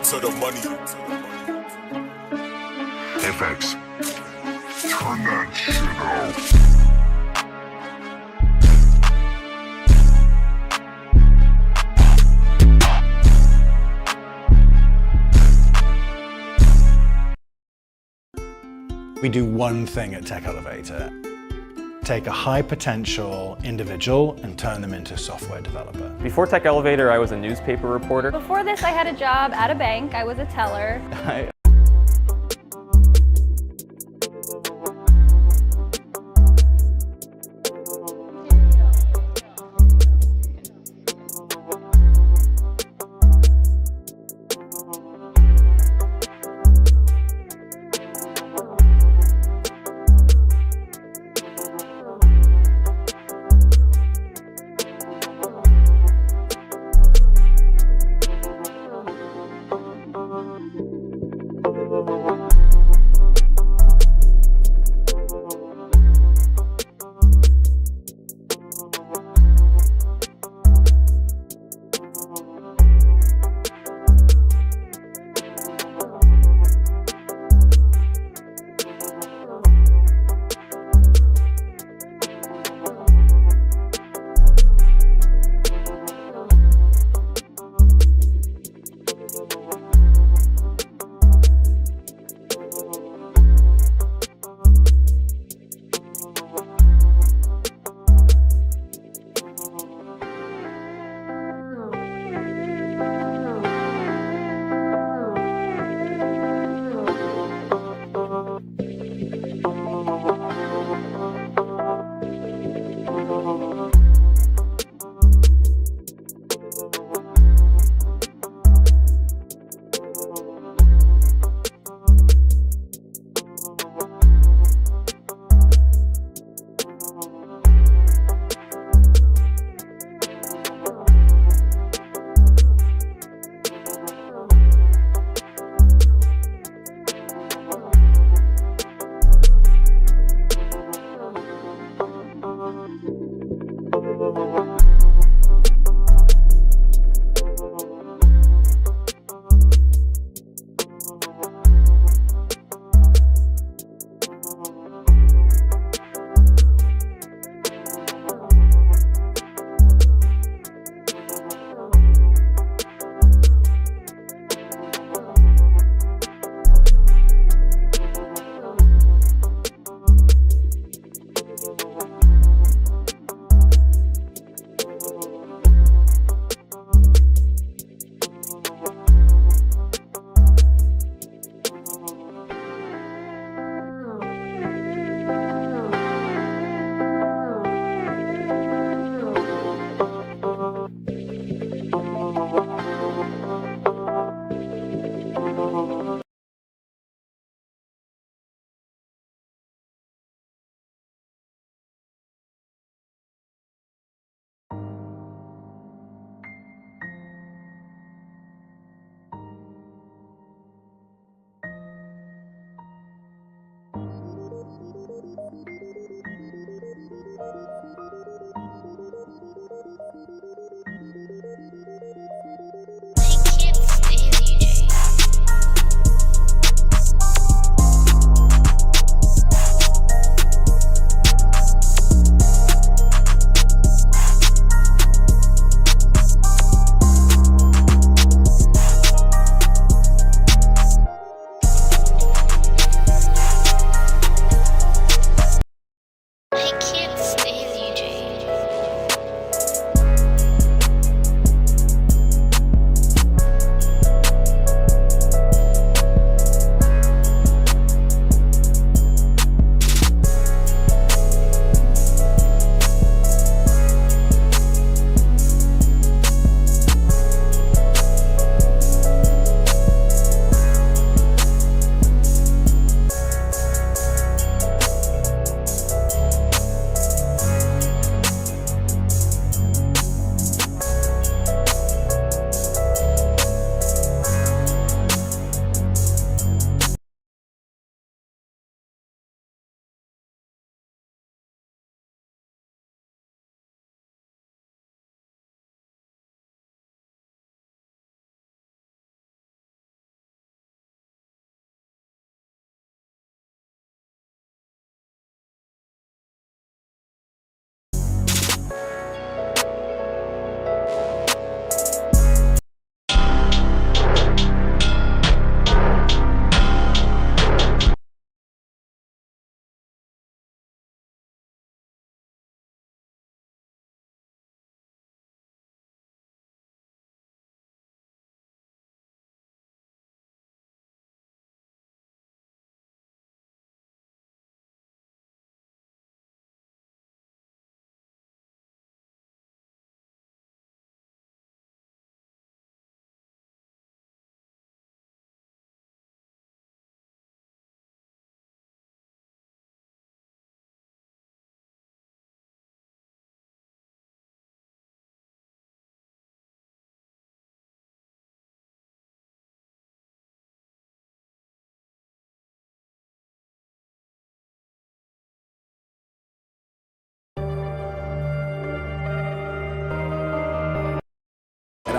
to the money. FX. Turn that shit out. We do one thing at Tech Elevator. Take a high potential individual and turn them into a software developer. Before Tech Elevator, I was a newspaper reporter. Before this, I had a job at a bank. I was a teller.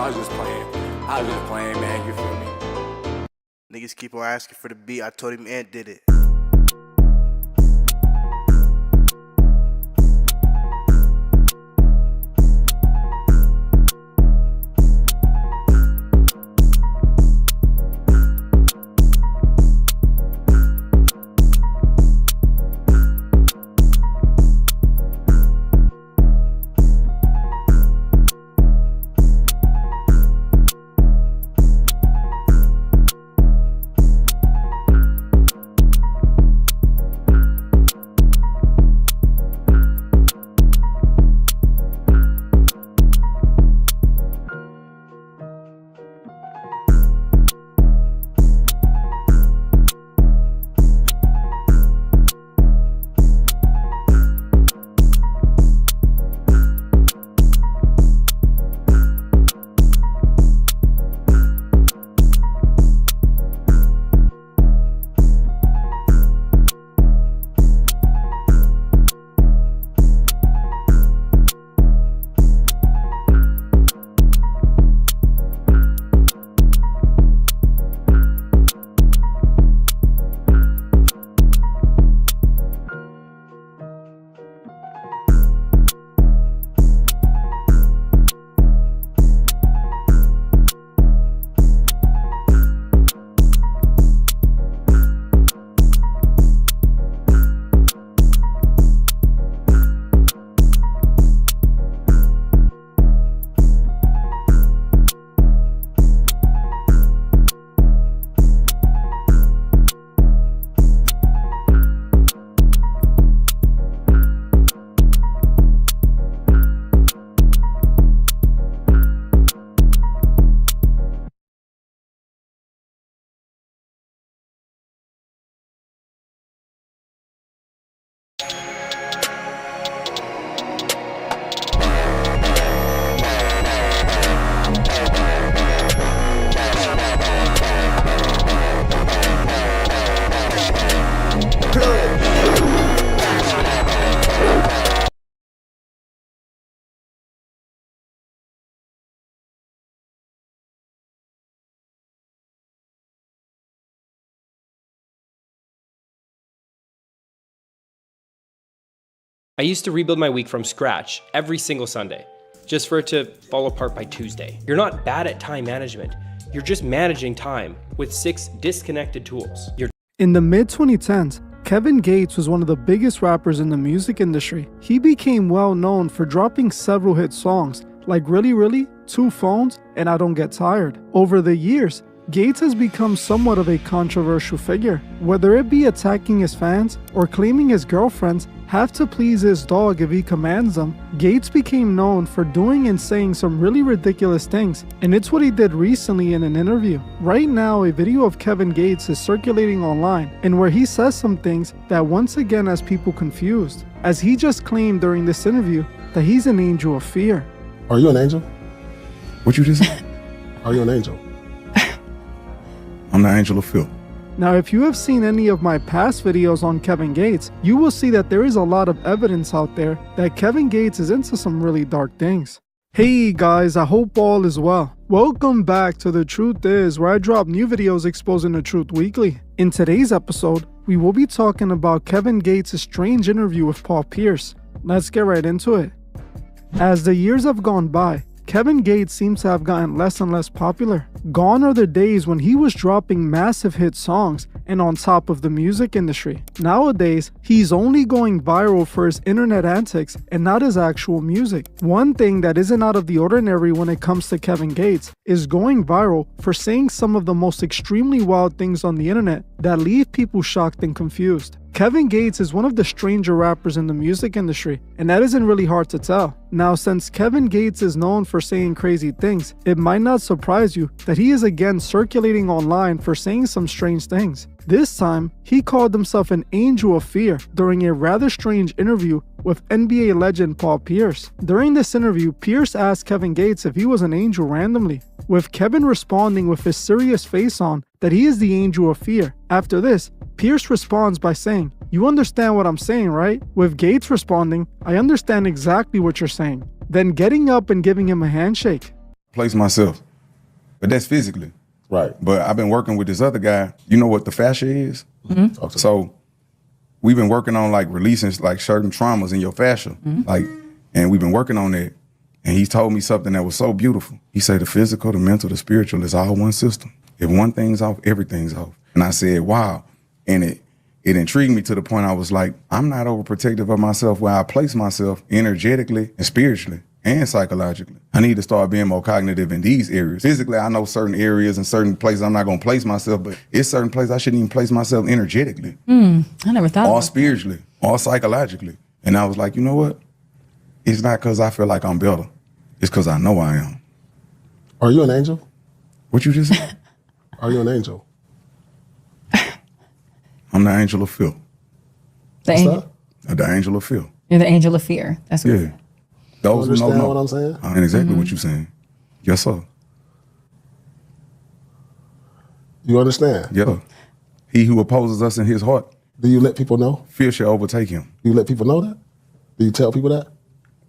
was just playing, man, you feel me? Niggas keep on asking for the beat. I told him Ant did it. I used to rebuild my week from scratch every single Sunday, just for it to fall apart by Tuesday. You're not bad at time management. You're just managing time with 6 disconnected tools. In the mid-2010s, Kevin Gates was one of the biggest rappers in the music industry. He became well known for dropping several hit songs like Really Really, Two Phones, and I Don't Get Tired. Over the years, Gates has become somewhat of a controversial figure, whether it be attacking his fans or claiming his girlfriends have to please his dog if he commands them. Gates became known for doing and saying some really ridiculous things, and it's what he did recently in an interview. Right now, a video of Kevin Gates is circulating online, and where he says some things that once again has people confused, as he just claimed during this interview that he's an angel of fear. Are you an angel? What you just said? Are you an angel? I'm the angel of fear. Now, if you have seen any of my past videos on Kevin Gates, you will see that there is a lot of evidence out there that Kevin Gates is into some really dark things. Hey guys, I hope all is well. Welcome back to The Truth Is, where I drop new videos exposing the truth weekly. In today's episode, we will be talking about Kevin Gates' strange interview with Paul Pierce. Let's get right into it. As the years have gone by, Kevin Gates seems to have gotten less and less popular. Gone are the days when he was dropping massive hit songs and on top of the music industry. Nowadays, he's only going viral for his internet antics and not his actual music. One thing that isn't out of the ordinary when it comes to Kevin Gates is going viral for saying some of the most extremely wild things on the internet that leave people shocked and confused. Kevin Gates is one of the stranger rappers in the music industry, and that isn't really hard to tell. Now, since Kevin Gates is known for saying crazy things, it might not surprise you that he is again circulating online for saying some strange things. This time, he called himself an angel of fear during a rather strange interview with NBA legend Paul Pierce. During this interview, Pierce asked Kevin Gates if he was an angel randomly, with Kevin responding with his serious face on that he is the angel of fear. After this, Pierce responds by saying, "You understand what I'm saying, right?" With Gates responding, "I understand exactly what you're saying." Then getting up and giving him a handshake. place myself. But that's physically. Right. But I've been working with this other guy. You know what the fascia is? Talk to me. So we've been working on like releasing like certain traumas in your fascia. Like, and we've been working on that. And he told me something that was so beautiful. He said the physical, the mental, the spiritual is all one system. If one thing's off, everything's off. And I said, wow. And it intrigued me to the point I was like, I'm not overprotective of myself where I place myself energetically and spiritually and psychologically. I need to start being more cognitive in these areas. Physically, I know certain areas and certain places I'm not going to place myself, but it's certain places I shouldn't even place myself energetically. I never thought Or about spiritually, or psychologically. And I was like, you know what? It's not because I feel like I'm better. It's because I know I am. Are you an angel? What you just said? Are you an angel? I'm the angel of fear. The What's angel, that? The angel of fear. you're the angel of fear. That's what Yeah. Those You who understand know. what I'm saying? I know exactly what you're saying. Yes, sir. You understand? Yeah. He who opposes us in his heart, Do you let people know? fear shall overtake him. Do you let people know that? Do you tell people that?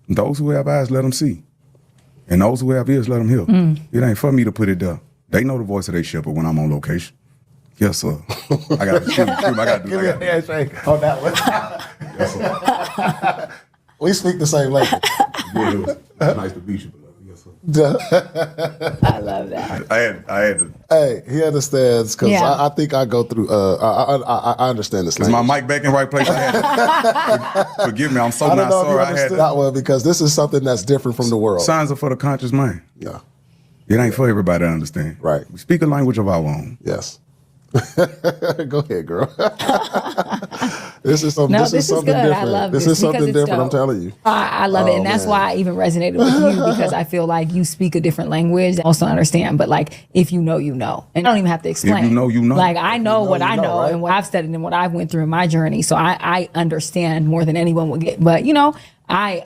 Those who have eyes, let them see. And those who have ears, let them hear. It ain't for me to put it there. They know the voice of their shepherd when I'm on location. Yes, sir. I got to shoot. I got to do it. handshake on that one. Yes, sir. We speak the same language. Yeah, it was nice to meet you, beloved. Yes, sir. I love that. I had to. Hey, he understands because Yeah. I think I go through. I understand this. Is my mic back in the right place? I had to. Forgive me. I'm so I don't not know if you sorry. I had understood to. that one because this is something that's different from the world. Signs are for the conscious mind. Yeah. It ain't for everybody to understand. Right. We speak a language of our own. Yes. Go ahead, girl. This is something. No, this is something good. different. I love this this is something because it's different. I'm dope. telling you. I love it. And that's man. why I even resonated with you because I feel like you speak a different language. I also understand, but like, if you know, you know. And I don't even have to explain. you know, you know. Like, I know what I know right? and what I've studied and what I've went through in my journey. So I understand more than anyone would get. But, you know, I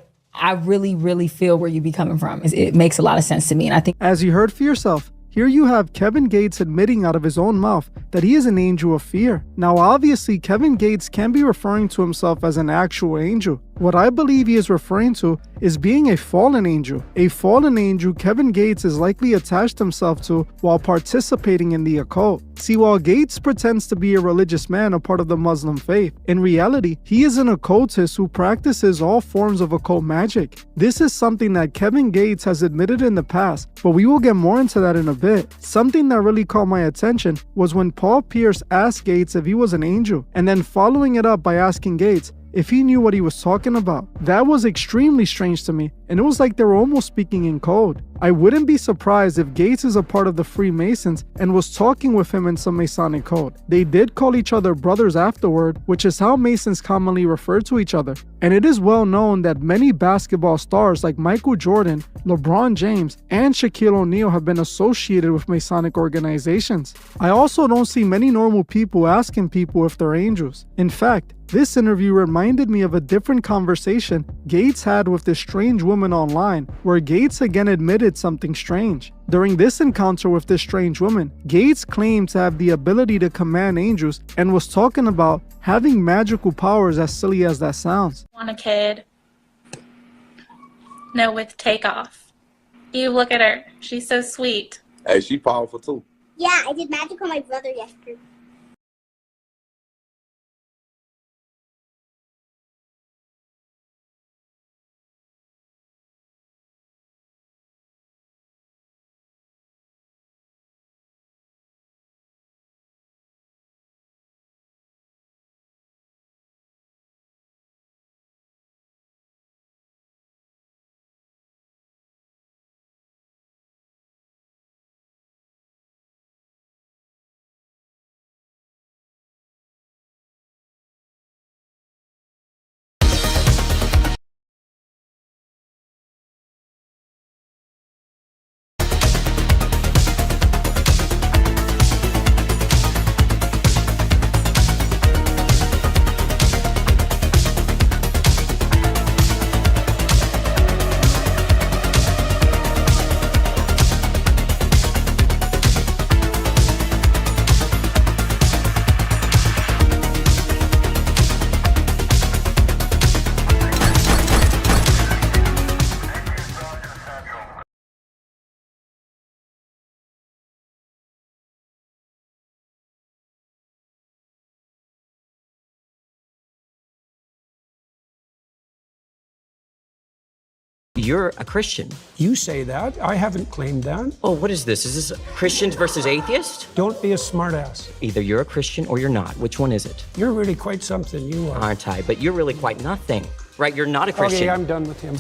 really, really feel where you be coming from. It makes a lot of sense to me. And I think As you heard for yourself, here you have Kevin Gates admitting out of his own mouth that he is an angel of fear. Now, obviously, Kevin Gates can be referring to himself as an actual angel. What I believe he is referring to is being a fallen angel. A fallen angel Kevin Gates is likely attached himself to while participating in the occult. See, while Gates pretends to be a religious man, a part of the Muslim faith, in reality, he is an occultist who practices all forms of occult magic. This is something that Kevin Gates has admitted in the past, but we will get more into that in a bit. Something that really caught my attention was when Paul Pierce asked Gates if he was an angel, and then following it up by asking Gates if he knew what he was talking about. That was extremely strange to me, and it was like they were almost speaking in code. I wouldn't be surprised if Gates is a part of the Freemasons and was talking with him in some Masonic code. They did call each other brothers afterward, which is how Masons commonly refer to each other. And it is well known that many basketball stars like Michael Jordan, LeBron James, and Shaquille O'Neal have been associated with Masonic organizations. I also don't see many normal people asking people if they're angels. In fact, this interview reminded me of a different conversation Gates had with this strange woman online, where Gates again admitted something strange. During this encounter with this strange woman, Gates claimed to have the ability to command angels and was talking about having magical powers, as silly as that sounds. Want a kid? No, with Takeoff. You look at her. She's so sweet. Hey, she powerful too. Yeah, I did magic on my brother yesterday. You're a Christian. You say that. I haven't claimed that. Oh, what is this? Is this Christians versus atheists? Don't be a smartass. Either you're a Christian or you're not. Which one is it? You're really quite something, you are. Aren't I? But you're really quite nothing. Right, you're not a Christian. Okay, I'm done with him.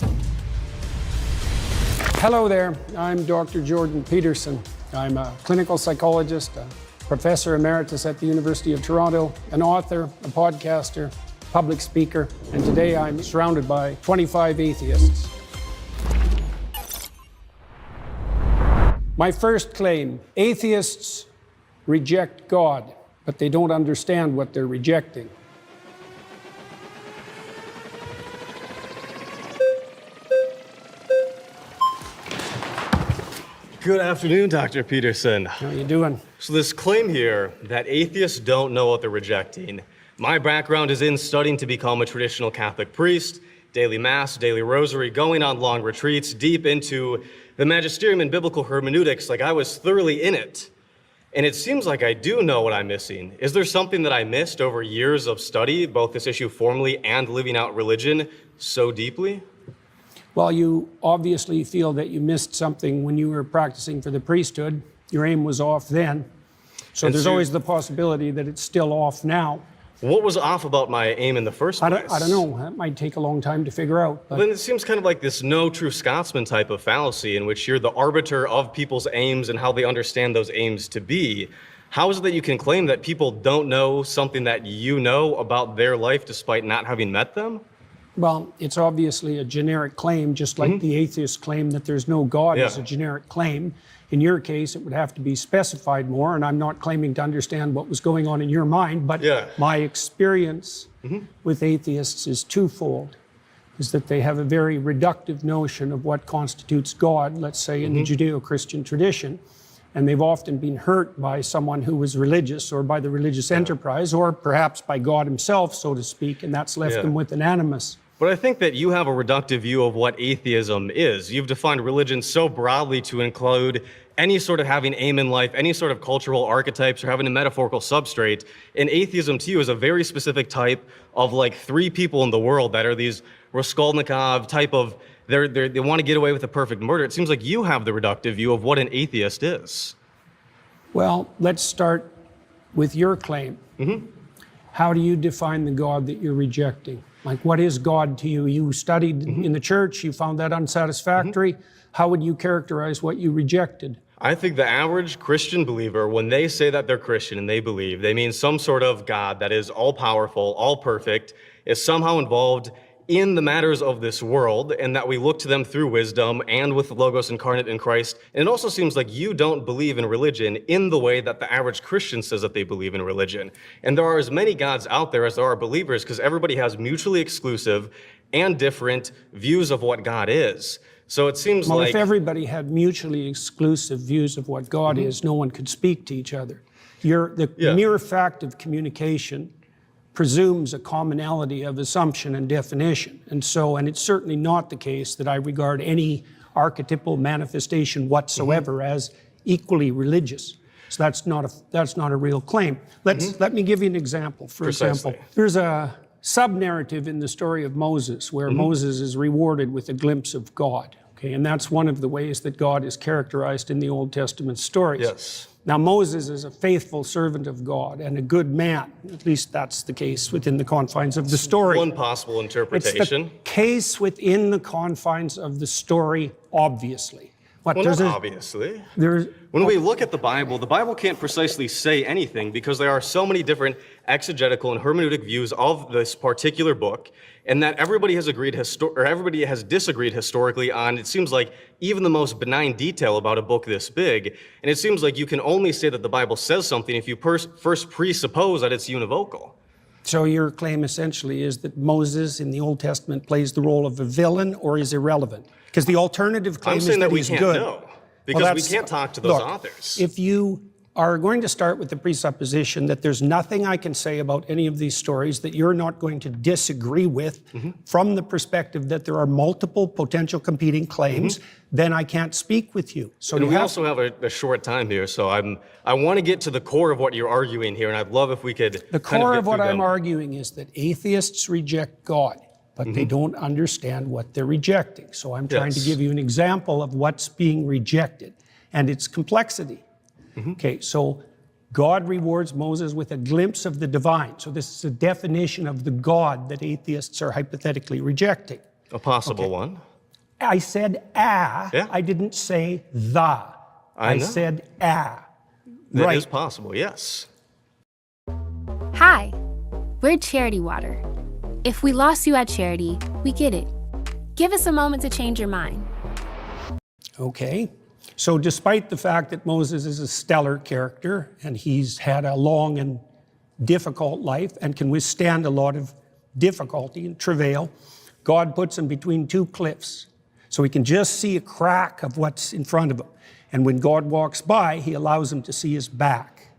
Hello there, I'm Dr. Jordan Peterson. I'm a clinical psychologist, a professor emeritus at the University of Toronto, an author, a podcaster, public speaker, and today I'm surrounded by 25 atheists. My first claim, atheists reject God, but they don't understand what they're rejecting. Good afternoon, Dr. Peterson. How you doing? So this claim here that atheists don't know what they're rejecting. My background is in studying to become a traditional Catholic priest, daily mass, daily rosary, going on long retreats, deep into the magisterium and biblical hermeneutics, like I was thoroughly in it. And it seems like I do know what I'm missing. Is there something that I missed over years of study, both this issue formally and living out religion so deeply? Well, you obviously feel that you missed something when you were practicing for the priesthood. Your aim was off then. So there's always the possibility that it's still off now. What was off about my aim in the first place? I don't know. That might take a long time to figure out. Well, then it seems kind of like this no true Scotsman type of fallacy in which you're the arbiter of people's aims and how they understand those aims to be. How is it that you can claim that people don't know something that you know about their life despite not having met them? Well, it's obviously a generic claim, just like the atheist claim that there's no God is a generic claim. In your case, it would have to be specified more, and I'm not claiming to understand what was going on in your mind, but my experience with atheists is twofold, is that they have a very reductive notion of what constitutes God, let's say in the Judeo-Christian tradition, and they've often been hurt by someone who was religious or by the religious enterprise or perhaps by God himself, so to speak, and that's left them with an animus. But I think that you have a reductive view of what atheism is. You've defined religion so broadly to include any sort of having aim in life, any sort of cultural archetypes or having a metaphorical substrate. And atheism to you is a very specific type of like three people in the world that are these Raskolnikov type of, they want to get away with a perfect murder. It seems like you have the reductive view of what an atheist is. Well, let's start with your claim. How do you define the God that you're rejecting? Like, what is God to you? You studied in the church, you found that unsatisfactory. How would you characterize what you rejected? I think the average Christian believer, when they say that they're Christian and they believe, they mean some sort of God that is all-powerful, all-perfect, is somehow involved in the matters of this world, and that we look to them through wisdom and with the Logos incarnate in Christ. And it also seems like you don't believe in religion in the way that the average Christian says that they believe in religion. And there are as many gods out there as there are believers, because everybody has mutually exclusive and different views of what God is. So it seems well, like... if everybody had mutually exclusive views of what God is, no one could speak to each other. The mere fact of communication presumes a commonality of assumption and definition. And it's certainly not the case that I regard any archetypal manifestation whatsoever as equally religious. So that's not a real claim. Let me give you an example. For example, there's a sub-narrative in the story of Moses where Moses is rewarded with a glimpse of God. Okay, and that's one of the ways that God is characterized in the Old Testament stories. Yes. Now, Moses is a faithful servant of God and a good man. At least that's the case within the confines of the story. One possible interpretation. It's the case within the confines of the story, obviously. Well, not obviously. When we look at the Bible can't precisely say anything because there are so many different exegetical and hermeneutic views of this particular book, and that everybody has everybody has disagreed historically on, it seems like, even the most benign detail about a book this big. And it seems like you can only say that the Bible says something if you first presuppose that it's univocal. So your claim essentially is that Moses in the Old Testament plays the role of a villain or is irrelevant? Because the alternative claim is that he's good. I'm saying that we can't know, because we can't talk to those authors. If you are going to start with the presupposition that there's nothing I can say about any of these stories that you're not going to disagree with from the perspective that there are multiple potential competing claims, then I can't speak with you. So we also have a short time here, so I want to get to the core of what you're arguing here, and I'd love if we could... The core of what I'm arguing is that atheists reject God. but they don't understand what they're rejecting. So I'm trying to Yes. give you an example of what's being rejected and its complexity. Okay, so God rewards Moses with a glimpse of the divine. So this is a definition of the God that atheists are hypothetically rejecting. A possible one. I said Yeah. I didn't say the. I know. said a. That is possible, yes. Hi, we're Charity Water. If we lost you at Charity, we get it. Give us a moment to change your mind. Okay. So despite the fact that Moses is a stellar character and he's had a long and difficult life and can withstand a lot of difficulty and travail, God puts him between two cliffs. So he can just see a crack of what's in front of him. And when God walks by, he allows him to see his back.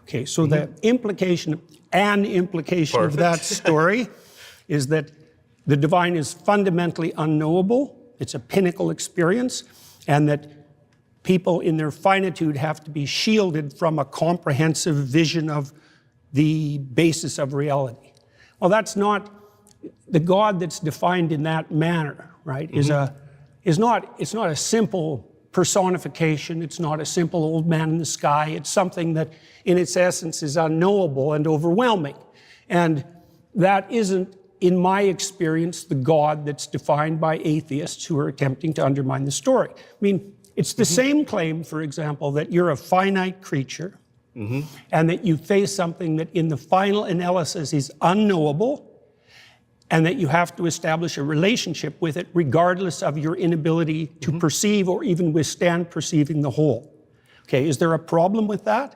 Okay, so the implication of that story is that the divine is fundamentally unknowable. It's a pinnacle experience, and that people in their finitude have to be shielded from a comprehensive vision of the basis of reality. Well, that's not the God that's defined in that manner, right? It's not a simple personification. It's not a simple old man in the sky. It's something that in its essence is unknowable and overwhelming. And that isn't, in my experience, the God that's defined by atheists who are attempting to undermine the story. I mean, it's the same claim, for example, that you're a finite creature and that you face something that in the final analysis is unknowable, and that you have to establish a relationship with it regardless of your inability to perceive or even withstand perceiving the whole. Okay, is there a problem with that?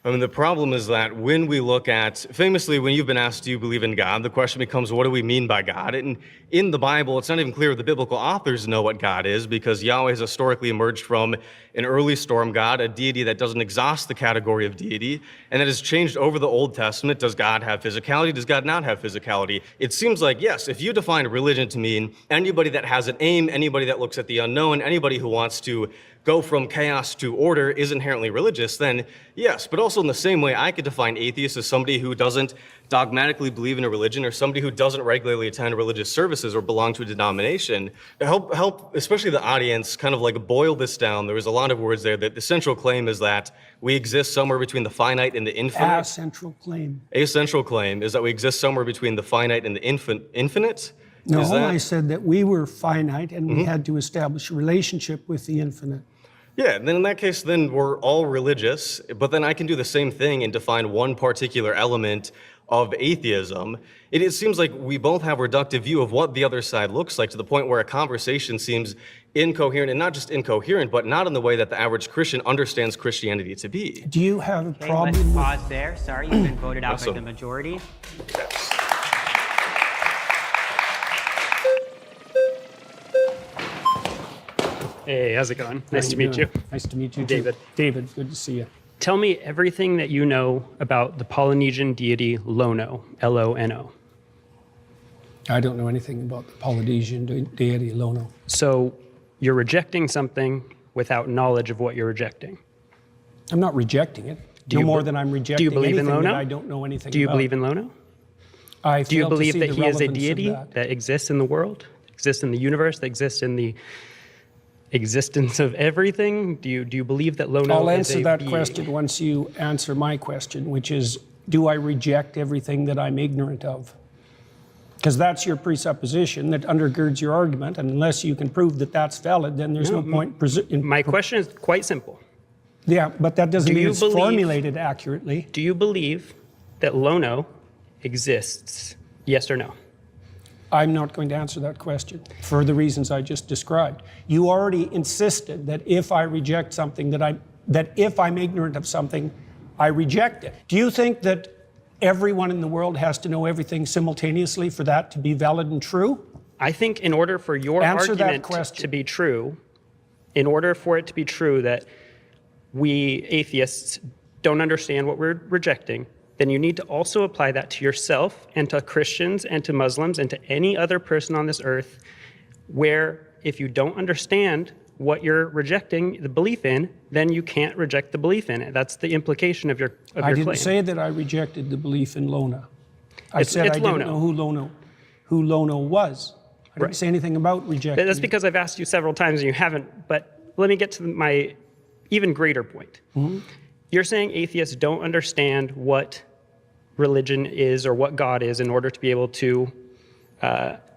I mean, the problem is that when we look at, famously, when you've been asked, do you believe in God, the question becomes, what do we mean by God? And in the Bible, it's not even clear the biblical authors know what God is, because Yahweh has historically emerged from an early storm god, a deity that doesn't exhaust the category of deity, and that has changed over the Old Testament. Does God have physicality? Does God not have physicality? It seems like, yes, if you define religion to mean anybody that has an aim, anybody that looks at the unknown, anybody who wants to go from chaos to order is inherently religious, then yes. But also in the same way, I could define atheist as somebody who doesn't dogmatically believe in a religion, or somebody who doesn't regularly attend religious services or belong to a denomination. To help especially the audience kind of like boil this down, there was a lot of words there. That the central claim is that we exist somewhere between the finite and the infinite. A central claim. A central claim is that we exist somewhere between the finite and the infinite. No, Is that? I said that we were finite and we had to establish a relationship with the infinite. Yeah, then in that case, then we're all religious, but then I can do the same thing and define one particular element of atheism. It seems like we both have a reductive view of what the other side looks like, to the point where a conversation seems incoherent, and not just incoherent, but not in the way that the average Christian understands Christianity to be. Do you have a problem Let's with... pause there. Sorry, you've been voted out by Awesome. the majority. Hey, how's it going? Nice to meet you. Nice to meet you, David. David, good to see you. Tell me everything that you know about the Polynesian deity Lono, L-O-N-O. I don't know anything about the Polynesian deity Lono. So you're rejecting something without knowledge of what you're rejecting. I'm not rejecting it. Do No you more be- than I'm do rejecting you believe in anything that Lono? I don't know anything Do you about. believe in Lono? I Do you fail to believe see that the he is a relevance of deity that exists in the world, exists in the universe, that exists in the existence of everything? Do you believe that Lono I'll is answer a that being? question once you answer my question, which is, do I reject everything that I'm ignorant of? Because that's your presupposition that undergirds your argument, and unless you can prove that that's valid, then there's no point. My question is quite simple. Yeah, but that doesn't Do mean you it's believe- formulated accurately. Do you believe that Lono exists? Yes or no? I'm not going to answer that question for the reasons I just described. You already insisted that if I reject something, that if I'm ignorant of something, I reject it. Do you think that everyone in the world has to know everything simultaneously for that to be valid and true? I think in order for your Answer that argument question. to be true, in order for it to be true that we atheists don't understand what we're rejecting, then you need to also apply that to yourself and to Christians and to Muslims and to any other person on this earth, where if you don't understand what you're rejecting the belief in, then you can't reject the belief in it. That's the implication of your I didn't claim. say that I rejected the belief in Lona. I It's said I didn't Lono. know who who Lono was. I didn't say anything about rejecting. That's because I've asked you several times and you haven't, but let me get to my even greater point. You're saying atheists don't understand what religion is or what God is in order to be able to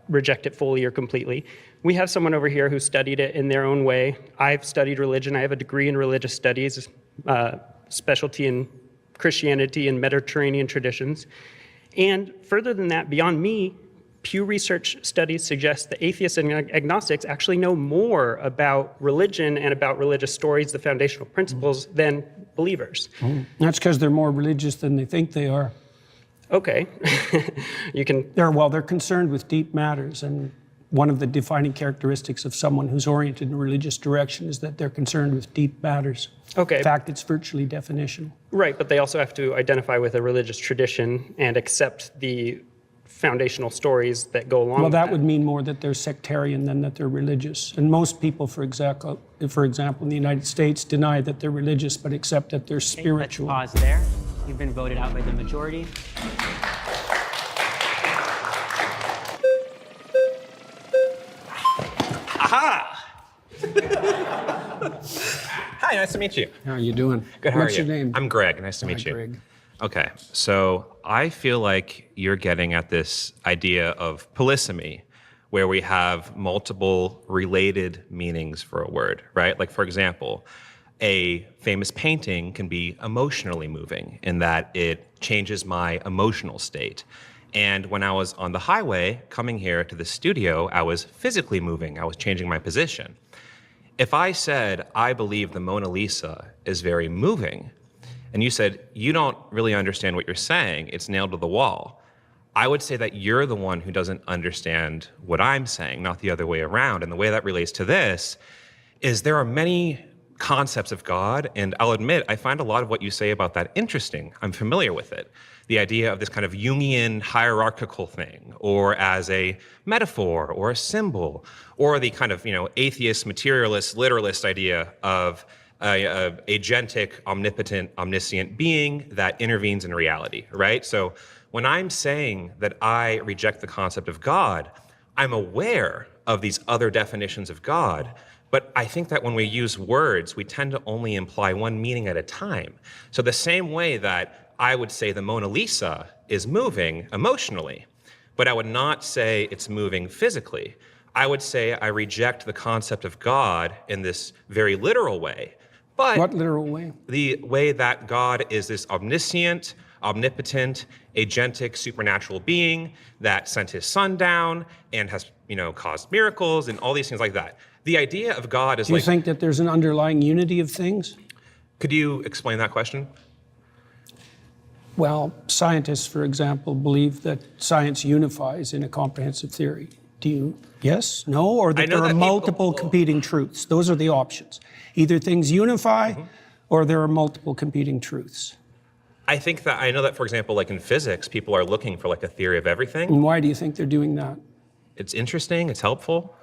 reject it fully or completely. We have someone over here who studied it in their own way. I've studied religion. I have a degree in religious studies, specialty in Christianity and Mediterranean traditions. And further than that, beyond me, Pew Research studies suggest that atheists and agnostics actually know more about religion and about religious stories, the foundational principles, than believers. That's because they're more religious than they think they are. Okay. They're concerned with deep matters, and one of the defining characteristics of someone who's oriented in a religious direction is that they're concerned with deep matters. Okay. In fact, it's virtually definitional. Right, but they also have to identify with a religious tradition and accept the foundational stories that go along with that would mean more that they're sectarian than that they're religious. And most people, for example, in the United States, deny that they're religious but accept that they're spiritual. Let's pause there. You've been voted out by the majority. Aha! Hi, nice to meet you. How are you doing? Good, how What's are you? your name? I'm Greg, nice to meet you. Greg. Okay, so I feel like you're getting at this idea of polysemy, where we have multiple related meanings for a word, right? Like, for example, a famous painting can be emotionally moving in that it changes my emotional state. And when I was on the highway coming here to the studio, I was physically moving, I was changing my position. If I said, I believe the Mona Lisa is very moving, and you said, you don't really understand what you're saying, it's nailed to the wall, I would say that you're the one who doesn't understand what I'm saying, not the other way around. And the way that relates to this is there are many concepts of God, and I'll admit, I find a lot of what you say about that interesting. I'm familiar with it. The idea of this kind of Jungian hierarchical thing, or as a metaphor or a symbol, or the kind of, atheist, materialist, literalist idea of a agentic, omnipotent, omniscient being that intervenes in reality, right? So when I'm saying that I reject the concept of God, I'm aware of these other definitions of God, but I think that when we use words, we tend to only imply one meaning at a time. So the same way that I would say the Mona Lisa is moving emotionally, but I would not say it's moving physically. I would say I reject the concept of God in this very literal way. But what literal way? The way that God is this omniscient, omnipotent, agentic, supernatural being that sent his son down and has, caused miracles and all these things like that. The idea of God is Do you think that there's an underlying unity of things? Could you explain that question? Well, scientists, for example, believe that science unifies in a comprehensive theory. Do you, yes, no, or that there are multiple competing truths? Those are the options. Either things unify or there are multiple competing truths. I know that, for example, like in physics, people are looking for like a theory of everything. And why do you think they're doing that? It's interesting, it's helpful.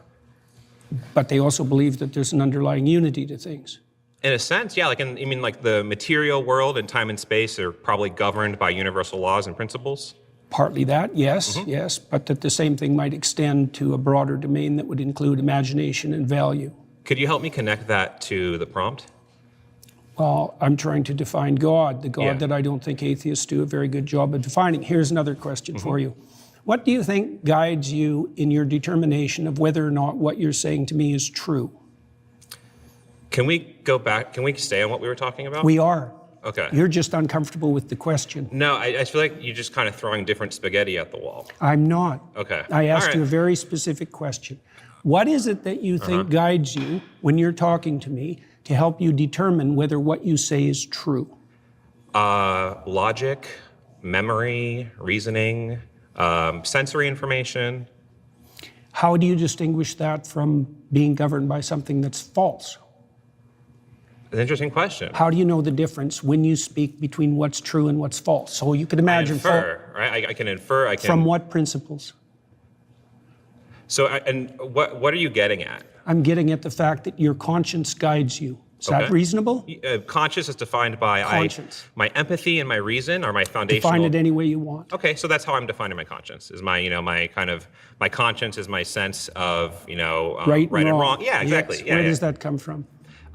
But they also believe that there's an underlying unity to things. In a sense, yeah, like the material world and time and space are probably governed by universal laws and principles? Partly that, yes, yes, but that the same thing might extend to a broader domain that would include imagination and value. Could you help me connect that to the prompt? Well, I'm trying to define God, the God that I don't think atheists do a very good job of defining. Here's another question for you. What do you think guides you in your determination of whether or not what you're saying to me is true? Can we go back? Can we stay on what we were talking about? We are. Okay. You're just uncomfortable with the question. No, I feel like you're just kind of throwing different spaghetti at the wall. I'm not. Okay. I asked you a very specific question. What is it that you think guides you when you're talking to me to help you determine whether what you say is true? Logic, memory, reasoning, sensory information. How do you distinguish that from being governed by something that's false? An interesting question. How do you know the difference when you speak between what's true and what's false? So you could imagine. I infer, right? I can infer. From what principles? So, and what are you getting at? I'm getting at the fact that your conscience guides you. Is that reasonable? Conscious is defined by Conscience. my empathy and my reason are my foundational. Define it any way you want. Okay, so that's how I'm defining my conscience. Is my my conscience is my sense of Right and wrong. Yeah, exactly. Yes. Yeah, Where yeah. does that come from?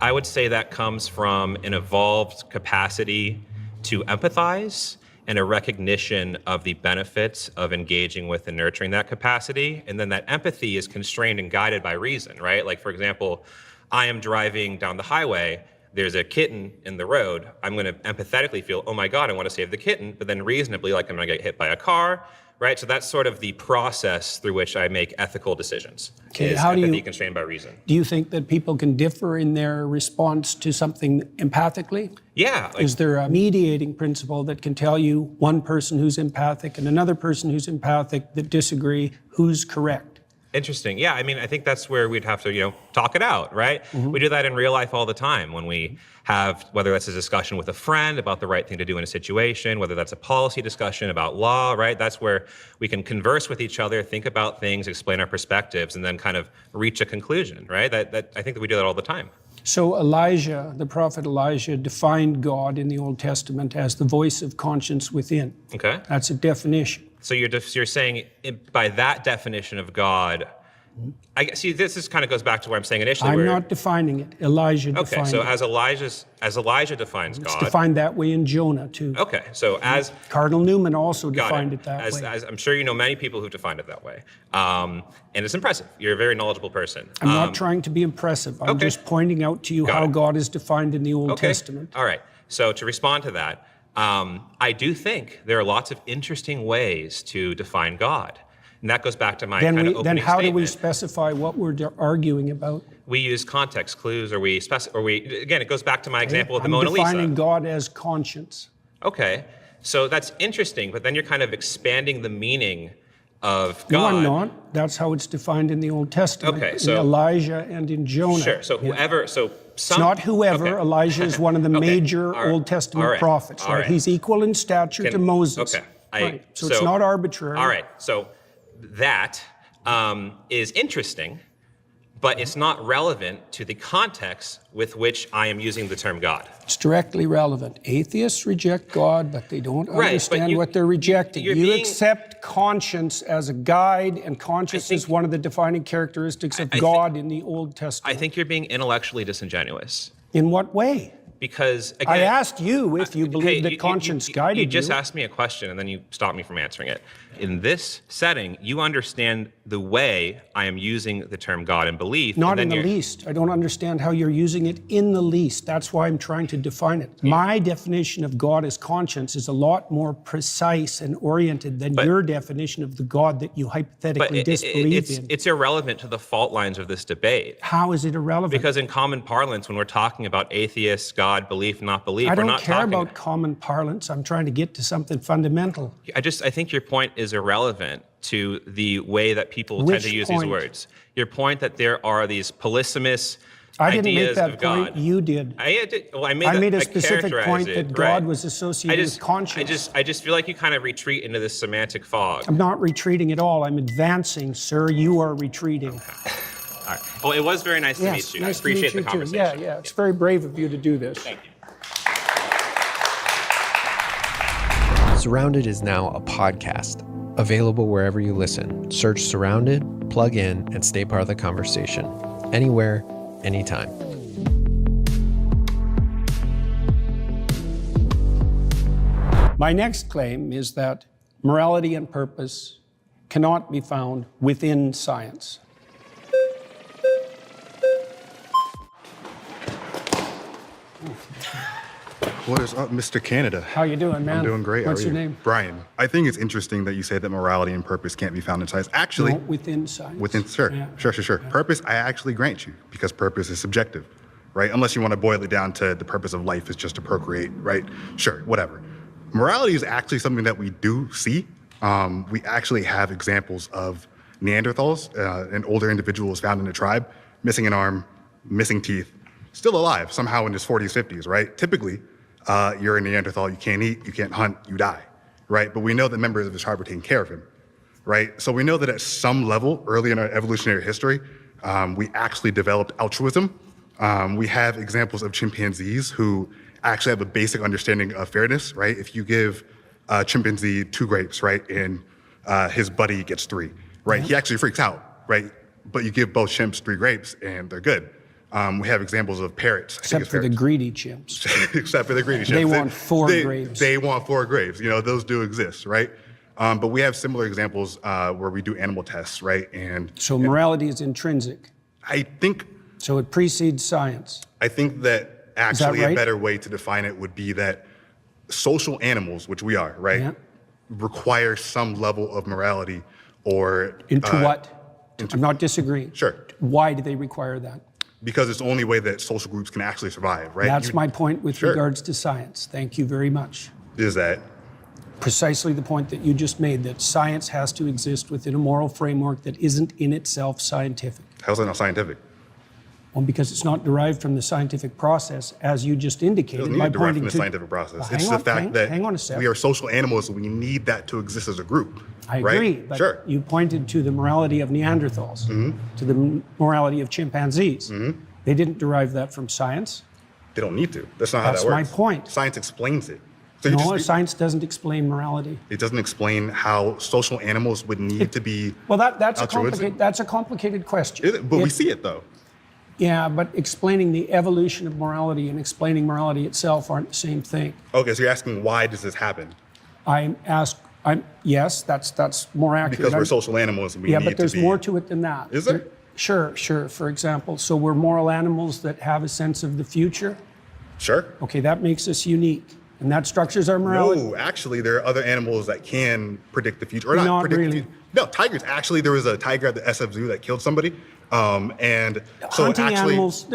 I would say that comes from an evolved capacity to empathize and a recognition of the benefits of engaging with and nurturing that capacity. And then that empathy is constrained and guided by reason, right? Like, for example, I am driving down the highway, there's a kitten in the road. I'm going to empathetically feel, oh my God, I want to save the kitten, but then reasonably, like, I'm going to get hit by a car, right? So that's sort of the process through which I make ethical decisions. Okay, is how do empathy you- constrained by reason. Do you think that people can differ in their response to something empathically? Yeah. Is there a mediating principle that can tell you one person who's empathic and another person who's empathic that disagree, who's correct? Interesting. Yeah, I mean, I think that's where we'd have to, talk it out, right? Mm-hmm. We do that in real life all the time when we have, whether that's a discussion with a friend about the right thing to do in a situation, whether that's a policy discussion about law, right? That's where we can converse with each other, think about things, explain our perspectives, and then kind of reach a conclusion, right? That I think that we do that all the time. So Elijah, the prophet Elijah, defined God in the Old Testament as the voice of conscience within. Okay. That's a definition. So you're saying by that definition of God, I guess, see, this is kind of goes back to what I'm saying initially. I'm not defining it. Elijah Okay, defined so it. as Elijah defines It's God. defined that way in Jonah, too. Okay, so as Cardinal Newman also got defined it that as, way. as I'm sure you know many people who've defined it that way, and it's impressive. You're a very knowledgeable person. I'm not trying to be impressive. I'm okay. just pointing out to you Got how it. God is defined in the Old Okay. Testament. All right. So to respond to that, I do think there are lots of interesting ways to define God. And that goes back to my kind of opening Then how do we statement. specify what we're arguing about? We use context clues, or again, it goes back to my example of the I'm Mona Lisa. defining God as conscience. Okay, so that's interesting, but then you're kind of expanding the meaning of No, God. I'm not. That's how it's defined in the Old Testament. Okay, in so- Elijah and in Jonah. Sure, so whoever, so some... It's not whoever. Okay. Elijah is one of the major All right. Old Testament All right. prophets. All Right? right. He's equal in stature to Moses. Okay. Right. So it's not arbitrary. All right, so that is interesting, but it's not relevant to the context with which I am using the term God. It's directly relevant. Atheists reject God, but they don't Right, but understand you- what they're rejecting. you're You being- accept conscience as a guide, and conscience is one of the defining characteristics of God in the Old Testament. I think you're being intellectually disingenuous. In what way? Because, again... I asked you if you believe that conscience guided you. You just asked me a question, and then you stopped me from answering it. In this setting, you understand the way I am using the term God and belief. Not and in then the you're- least. I don't understand how you're using it in the least. That's why I'm trying to define it. My definition of God as conscience is a lot more precise and oriented than your definition of the God that you But hypothetically disbelieve in. it's irrelevant to the fault lines of this debate. How is it irrelevant? Because in common parlance, when we're talking about atheists, God, belief, not belief, I we're don't not care talking... about common parlance. I'm trying to get to something fundamental. I think your point is irrelevant to the way that people tend Which to use point? these words. Your point that there are these polysemous I didn't ideas make that of point. God. You did. I made a specific characterized point it, that God right. was associated with conscience. I just feel like you kind of retreat into this semantic fog. I'm not retreating at all. I'm advancing, sir. You are retreating. All right. Well, it was very nice to meet you. I nice to appreciate meet the you too. conversation. Yeah. It's very brave of you to do this. Thank you. Surrounded is now a podcast, available wherever you listen. Search Surrounded, plug in, and stay part of the conversation. Anywhere, anytime. My next claim is that morality and purpose cannot be found within science. What is up, Mr. Canada? How you doing, man? I'm doing great. What's How are your you? name? Brian. I think it's interesting that you say that morality and purpose can't be found in science. Actually, No, within science. sure. Yeah. Sure. Purpose, I actually grant you, because purpose is subjective, right? Unless you want to boil it down to the purpose of life is just to procreate, right? Sure, whatever. Morality is actually something that we do see. We actually have examples of Neanderthals, an older individual was found in a tribe, missing an arm, missing teeth, still alive, somehow in his 40s, 50s, right? Typically, you're a Neanderthal, you can't eat, you can't hunt, you die, right? But we know that members of his tribe were taking care of him, right? So we know that at some level, early in our evolutionary history, we actually developed altruism We have examples of chimpanzees who actually have a basic understanding of fairness, right? If you give a chimpanzee 2 grapes, right, and his buddy gets 3, right? He actually freaks out, right? But you give both chimps 3 grapes and they're good. We have examples of parrots. Except for the greedy chimps. Except for the greedy chimps. They want 4 grapes. They want 4 grapes. You know, those do exist, right? But we have similar examples where we do animal tests, right? And so morality is intrinsic. I think. So it precedes science. I think that actually right? a better way to define it would be that social animals, which we are, right, require some level of morality or. Into what? I'm not disagreeing. Sure. Why do they require that? Because it's the only way that social groups can actually survive, right? That's my point with regards to science. Thank you very much. Is that? Precisely the point that you just made, that science has to exist within a moral framework that isn't in itself scientific. How's that not scientific? Well, because it's not derived from the scientific process, as you just indicated. It doesn't need to derive from the scientific process. It's the fact that we are social animals and we need that to exist as a group. I right? agree, but you pointed to the morality of Neanderthals, to the morality of chimpanzees. They didn't derive that from science. They don't need to. That's not how that works. That's my point. Science explains it. So no, science doesn't explain morality. It doesn't explain how social animals would need to be. Well, that's a complicated question. But we see it though. Yeah, but explaining the evolution of morality and explaining morality itself aren't the same thing. Okay, so you're asking why does this happen? Yes, that's more accurate. Because we're social animals and we need to be. Yeah, but there's more to it than that. Is there? Sure. For example, so we're moral animals that have a sense of the future. Sure. Okay, that makes us unique. And that structures our morality? No, actually, there are other animals that can predict the future. Or not predict really. the future. No, tigers. Actually, there was a tiger at the SF Zoo that killed somebody. And so hunting actually, animals.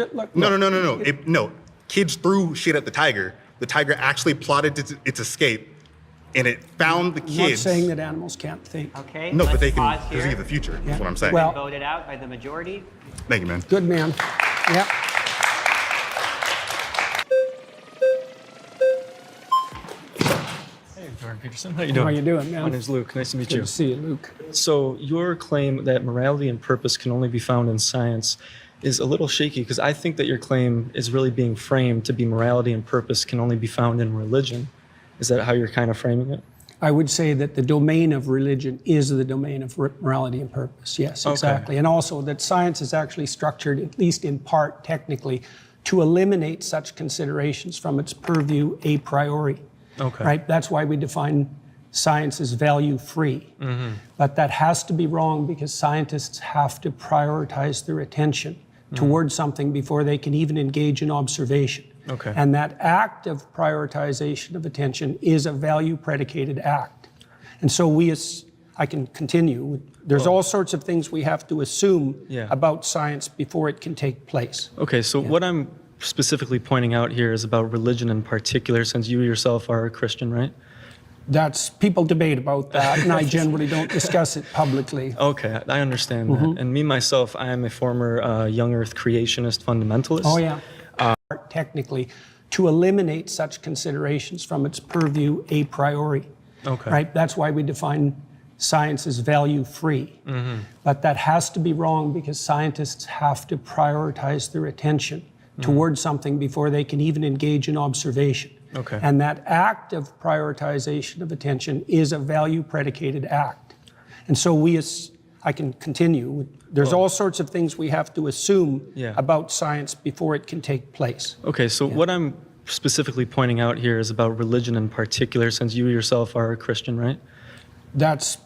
No. Kids threw shit at the tiger. The tiger actually plotted its escape, and it found the kids. I'm not saying that animals can't think. Okay. No, but they can perceive the future. That's what I'm saying. Well, voted out by the majority. Thank you, man. Good man. Yep. Jordan Peterson, how you doing? How you doing, man? My name's Luke. Nice to meet you. Good to see you, Luke. So your claim that morality and purpose can only be found in science is a little shaky because I think that your claim is really being framed to be morality and purpose can only be found in religion. Is that how you're kind of framing it? I would say that the domain of religion is the domain of morality and purpose. Yes, exactly. Okay. And also that science is actually structured, at least in part technically, to eliminate such considerations from its purview a priori. Okay. Right? That's why we define science as value-free. Mm-hmm. But that has to be wrong because scientists have to prioritize their attention towards something before they can even engage in observation. Okay. And that act of prioritization of attention is a value-predicated act. And so I can continue. There's all sorts of things we have to assume about science before it can take place. Okay, so what I'm specifically pointing out here is about religion in particular, since you yourself are a Christian, right? People debate about that, and I generally don't discuss it publicly. Okay, I understand that. And me, myself, I am a former young earth creationist fundamentalist. Oh, yeah. Technically, to eliminate such considerations from its purview a priori. Okay. Right? That's why we define science as value-free. Mm-hmm. But that has to be wrong because scientists have to prioritize their attention towards something before they can even engage in observation. Okay. And that act of prioritization of attention is a value-predicated act. And so I can continue. There's all sorts of things we have to assume about science before it can take place. Okay, so what I'm specifically pointing out here is about religion in particular, since you yourself are a Christian, right?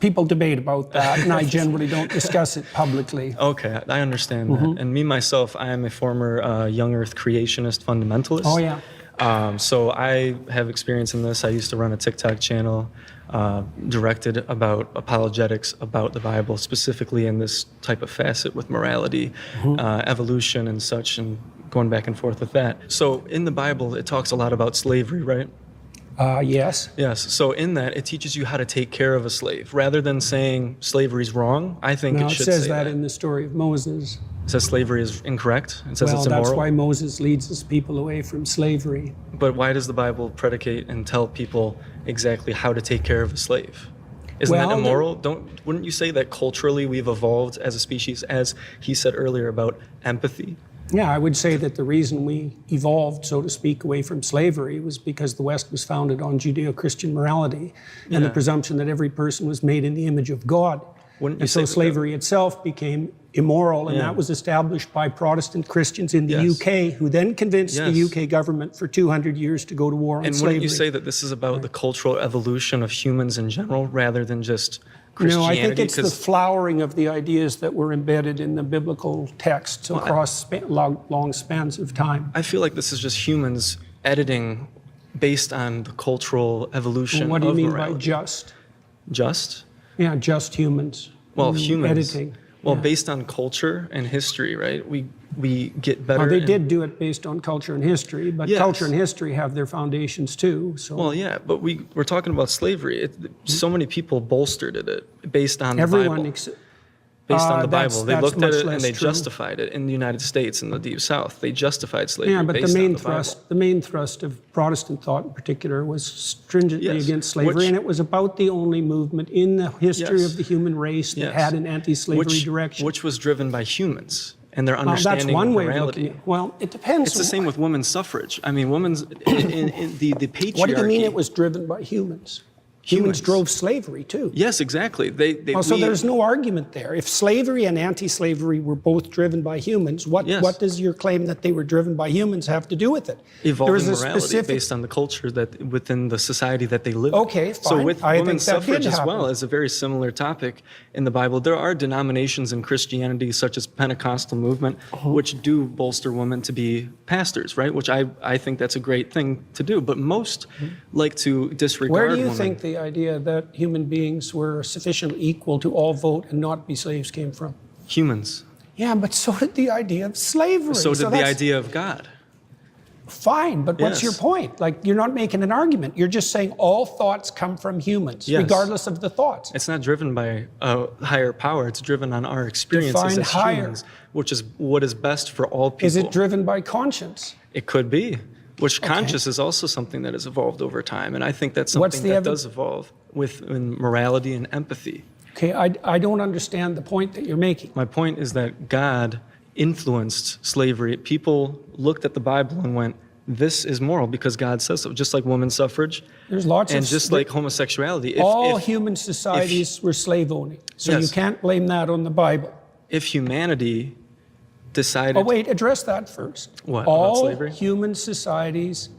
People debate about that, and I generally don't discuss it publicly. Okay, I understand that. And me, myself, I am a former young earth creationist fundamentalist. Oh, yeah. So I have experience in this. I used to run a TikTok channel directed about apologetics about the Bible, specifically in this type of facet with morality, evolution and such, and going back and forth with that. So in the Bible, it talks a lot about slavery, right? Yes. Yes. So in that, it teaches you how to take care of a slave. Rather than saying slavery's wrong, I think it should say that. It says that in the story of Moses. It says slavery is incorrect? It says it's immoral? That's why Moses leads his people away from slavery. But why does the Bible predicate and tell people exactly how to take care of a slave? Isn't that immoral? Wouldn't you say that culturally we've evolved as a species, as he said earlier about empathy? Yeah, I would say that the reason we evolved, so to speak, away from slavery was because the West was founded on Judeo-Christian morality and the presumption that every person was made in the image of God. And so slavery itself became immoral, and that was established by Protestant Christians in the UK, who then convinced the UK government for 200 years to go to war on slavery. And wouldn't you say that this is about the cultural evolution of humans in general, rather than just Christianity? No, I think it's the flowering of the ideas that were embedded in the biblical texts across long spans of time. I feel like this is just humans editing based on the cultural evolution of morality. What do you mean by just? Just? Yeah, just humans. Well, humans. Editing. Well, based on culture and history, right? We get better. They did do it based on culture and history, but culture and history have their foundations too. So. Well, yeah, but we're talking about slavery. So many people bolstered it based on the Bible. Based on the Bible. They looked at it and they justified it in the United States and the Deep South. They justified slavery based on the Bible. Yeah, but the main thrust of Protestant thought in particular was stringently against slavery, and it was about the only movement in the history of the human race that had an anti-slavery direction. Which was driven by humans and their understanding that's one of way morality. Of looking at it. Well, it depends. It's the same with women's suffrage. I mean, women's in the patriarchy. What do you mean it was driven by humans? Humans drove slavery too. Yes, exactly. So there's no argument there. If slavery and anti-slavery were both driven by humans, what does your claim that they were driven by humans have to do with it? Evolving morality based on the culture that within the society that they live in. Okay, fine. So with women's suffrage as well is a very similar topic in the Bible. There are denominations in Christianity, such as Pentecostal movement, which do bolster women to be pastors, right? Which I think that's a great thing to do. But most like to disregard women. Where do you women. think the idea that human beings were sufficiently equal to all vote and not be slaves came from? Humans. Yeah, but so did the idea of slavery. So did the idea of God. Fine, but what's your point? Like, you're not making an argument. You're just saying all thoughts come from humans, regardless of the thoughts. It's not driven by a higher power. It's driven on our experiences as humans, which is what is best for all people. Is it driven by conscience? It could be. Which conscious is also something that has evolved over time. And I think that's something that does evolve in morality and empathy. Okay, I don't understand the point that you're making. My point is that God influenced slavery. People looked at the Bible and went, this is moral because God says so. Just like women's suffrage. There's lots and just like homosexuality. All human societies were slave owning. So you can't blame that on the Bible. If humanity decided... Oh, wait, address that first. What, all about slavery? Human societies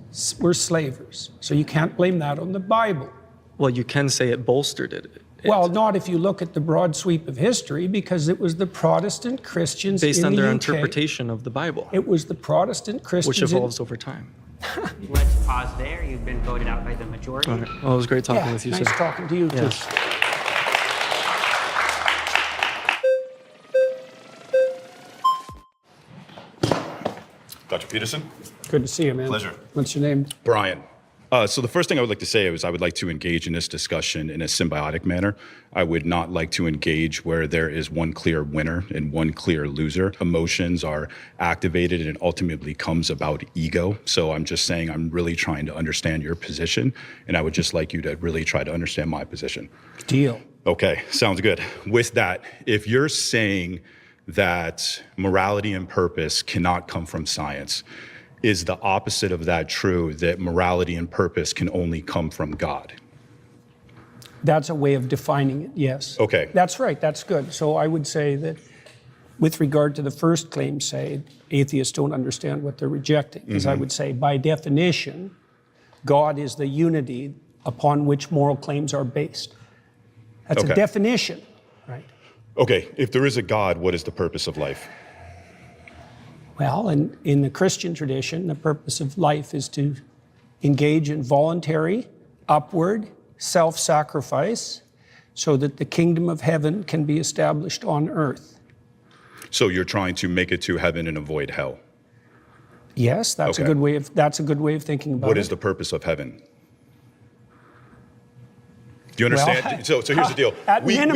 were slavers. So you can't blame that on the Bible. Well, you can say it bolstered it. Well, not if you look at the broad sweep of history, because it was the Protestant Christians based on their UK. interpretation of the Bible. It was the Protestant Christians... Which evolves over time. Let's pause there. You've been voted out by the majority. All right. Well, it was great talking with you, nice sir. talking to you, too. Dr. Peterson? Good to see you, man. Pleasure. What's your name? Brian. So the first thing I would like to say is I would like to engage in this discussion in a symbiotic manner. I would not like to engage where there is one clear winner and one clear loser. Emotions are activated and it ultimately comes about ego. So I'm just saying I'm really trying to understand your position, and I would just like you to really try to understand my position. Deal. Okay, sounds good. With that, if you're saying that morality and purpose cannot come from science, is the opposite of that true, that morality and purpose can only come from God? That's a way of defining it, yes. Okay. That's right, that's good. So I would say that with regard to the first claim, say, atheists don't understand what they're rejecting, because I would say by definition, God is the unity upon which moral claims are based. That's a definition, right? Okay, if there is a God, what is the purpose of life? Well, in the Christian tradition, the purpose of life is to engage in voluntary, upward, self-sacrifice so that the kingdom of heaven can be established on earth. So you're trying to make it to heaven and avoid hell? Yes, that's a good way of thinking about it. What is the purpose of heaven? Do you understand? Well, so here's the deal. At minimum,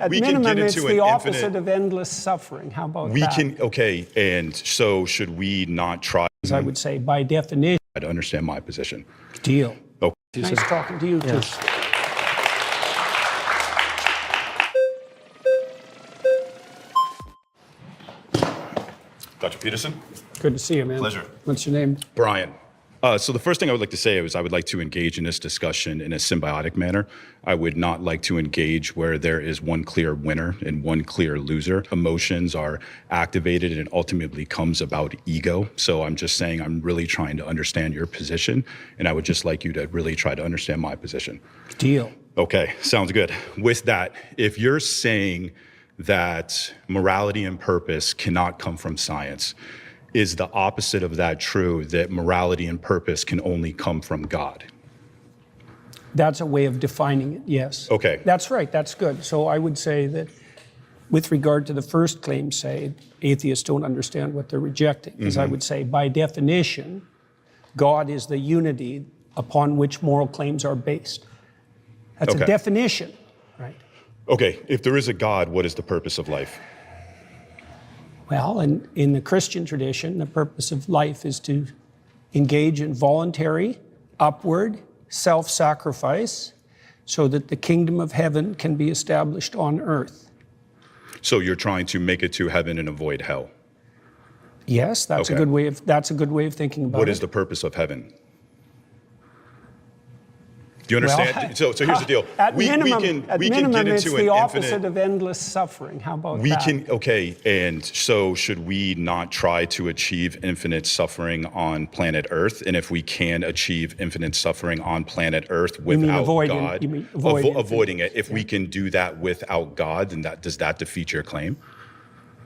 we can get it's into the an opposite infinite... of endless suffering. How about that? Okay, and so should we not try... As I would say, by definition... to understand my position. Deal. Okay. Nice talking to you, too. Dr. Peterson? Good to see you, man. Pleasure. What's your name? Brian. So the first thing I would like to say is I would like to engage in this discussion in a symbiotic manner. I would not like to engage where there is one clear winner and one clear loser. Emotions are activated and it ultimately comes about ego. So I'm just saying I'm really trying to understand your position, and I would just like you to really try to understand my position. Deal. Okay, sounds good. With that, if you're saying that morality and purpose cannot come from science, is the opposite of that true, that morality and purpose can only come from God? That's a way of defining it, yes. Okay. That's right, that's good. So I would say that with regard to the first claim, say, atheists don't understand what they're rejecting, because I would say by definition, God is the unity upon which moral claims are based. That's a definition, right? Okay, if there is a God, what is the purpose of life? Well, in the Christian tradition, the purpose of life is to engage in voluntary, upward, self-sacrifice so that the kingdom of heaven can be established on earth. So you're trying to make it to heaven and avoid hell? Yes, that's a good way of thinking about it. What is the purpose of heaven? Do you understand? Well, so here's the deal. At we minimum, can get it's into the an opposite infinite. of endless suffering. How about that? Okay, and so should we not try to achieve infinite suffering on planet Earth? And if we can achieve infinite suffering on planet Earth without God, avoiding it, if we can do that without God, then does that defeat your claim?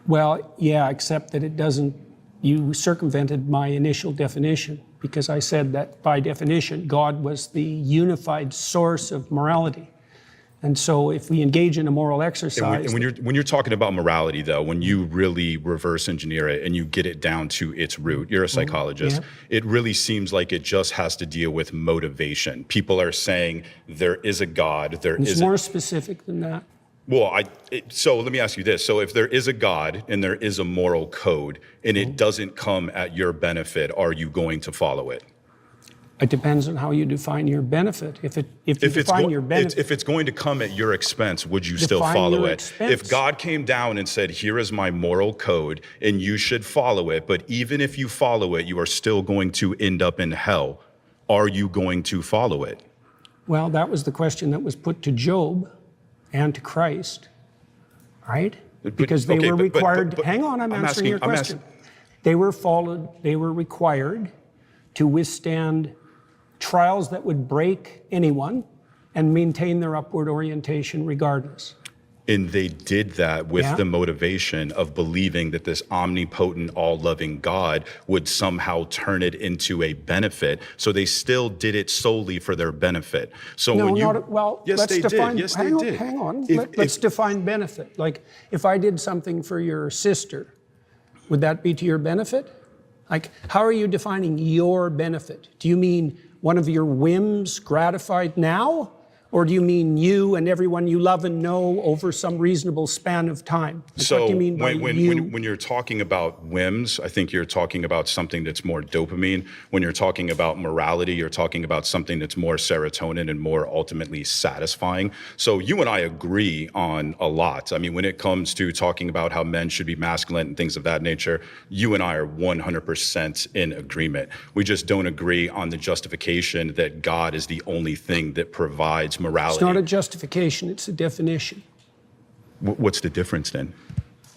Well, yeah, except that it doesn't. You circumvented my initial definition, because I said that by definition, God was the unified source of morality. And so if we engage in a moral exercise... And when you're talking about morality, though, when you really reverse engineer it and you get it down to its root, you're a psychologist, it really seems like it just has to deal with motivation. People are saying there is a God, It's more specific than that. Well, so let me ask you this. So if there is a God and there is a moral code and it doesn't come at your benefit, are you going to follow it? It depends on how you define your benefit. If it's going to come at your expense, would you still follow it? If God came down and said, here is my moral code and you should follow it, but even if you follow it, you are still going to end up in hell, are you going to follow it? Well, that was the question that was put to Job and to Christ, right? Because they were required. Hang on, I'm answering your question. They were required to withstand trials that would break anyone and maintain their upward orientation regardless. And they did that with the motivation of believing that this omnipotent, all-loving God would somehow turn it into a benefit. So they still did it solely for their benefit. So yes, they did. Yes, they did. Hang on. Let's define benefit. Like, if I did something for your sister, would that be to your benefit? Like, how are you defining your benefit? Do you mean one of your whims gratified now? Or do you mean you and everyone you love and know over some reasonable span of time? So what do you mean by when you're talking about whims, I think you're talking about something that's more dopamine. When you're talking about morality, you're talking about something that's more serotonin and more ultimately satisfying. So you and I agree on a lot. I mean, when it comes to talking about how men should be masculine and things of that nature, you and I are 100% in agreement. We just don't agree on the justification that God is the only thing that provides morality. It's not a justification, it's a definition. What's the difference then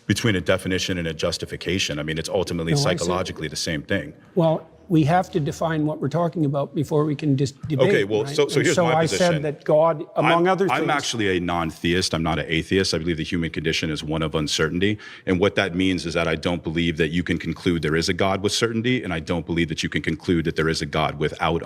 between a definition and a justification? I mean, it's ultimately psychologically the same thing. Well, we have to define what we're talking about before we can debate. Okay, well, right? so here's my position. So I said that God, among other things... I'm actually a non-theist. I'm not an atheist. I believe the human condition is one of uncertainty. And what that means is that I don't believe that you can conclude there is a God with certainty, and I don't believe that you can conclude that there is a God without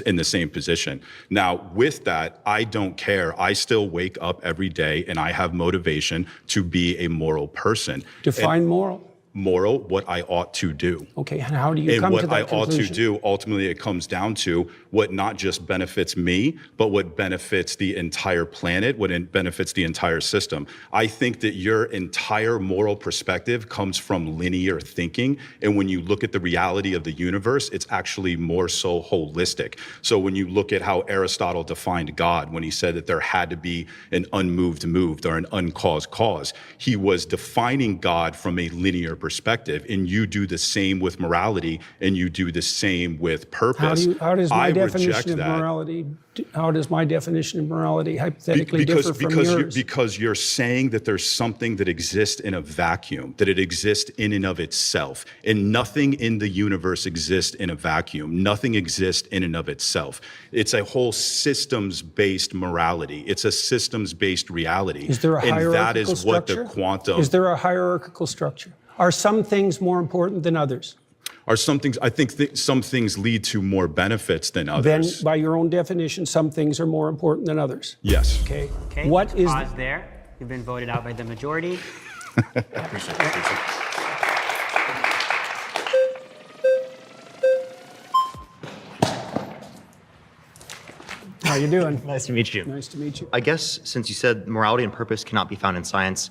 in the same position. Now, with that, I don't care. I still wake up every day, and I have motivation to be a moral person. Define moral. Moral, what I ought to do. Okay, and how do you come to that conclusion? And what I ought to do, ultimately it comes down to what not just benefits me, but what benefits the entire planet, what benefits the entire system. I think that your entire moral perspective comes from linear thinking, and when you look at the reality of the universe, it's actually more so holistic. So when you look at how Aristotle defined God, when he said that there had to be an unmoved moved or an uncaused cause, he was defining God from a linear perspective. perspective, and you do the same with morality, and you do the same with purpose. How does my I definition reject of that. morality? How does my definition of morality hypothetically differ from yours? Because you're saying that there's something that exists in a vacuum, that it exists in and of itself, and nothing in the universe exists in a vacuum. Nothing exists in and of itself. It's a whole systems-based morality. It's a systems-based reality. Is there a hierarchical and that is structure? what the quantum. Is there a hierarchical structure? Are some things more important than others? Are some things? I think some things lead to more benefits than others. Then, by your own definition, some things are more important than others. Yes. Okay. Okay, What let's is pause there. You've been voted out by the majority. Appreciate it. How you doing? Nice to meet you. Nice to meet you. I guess since you said morality and purpose cannot be found in science,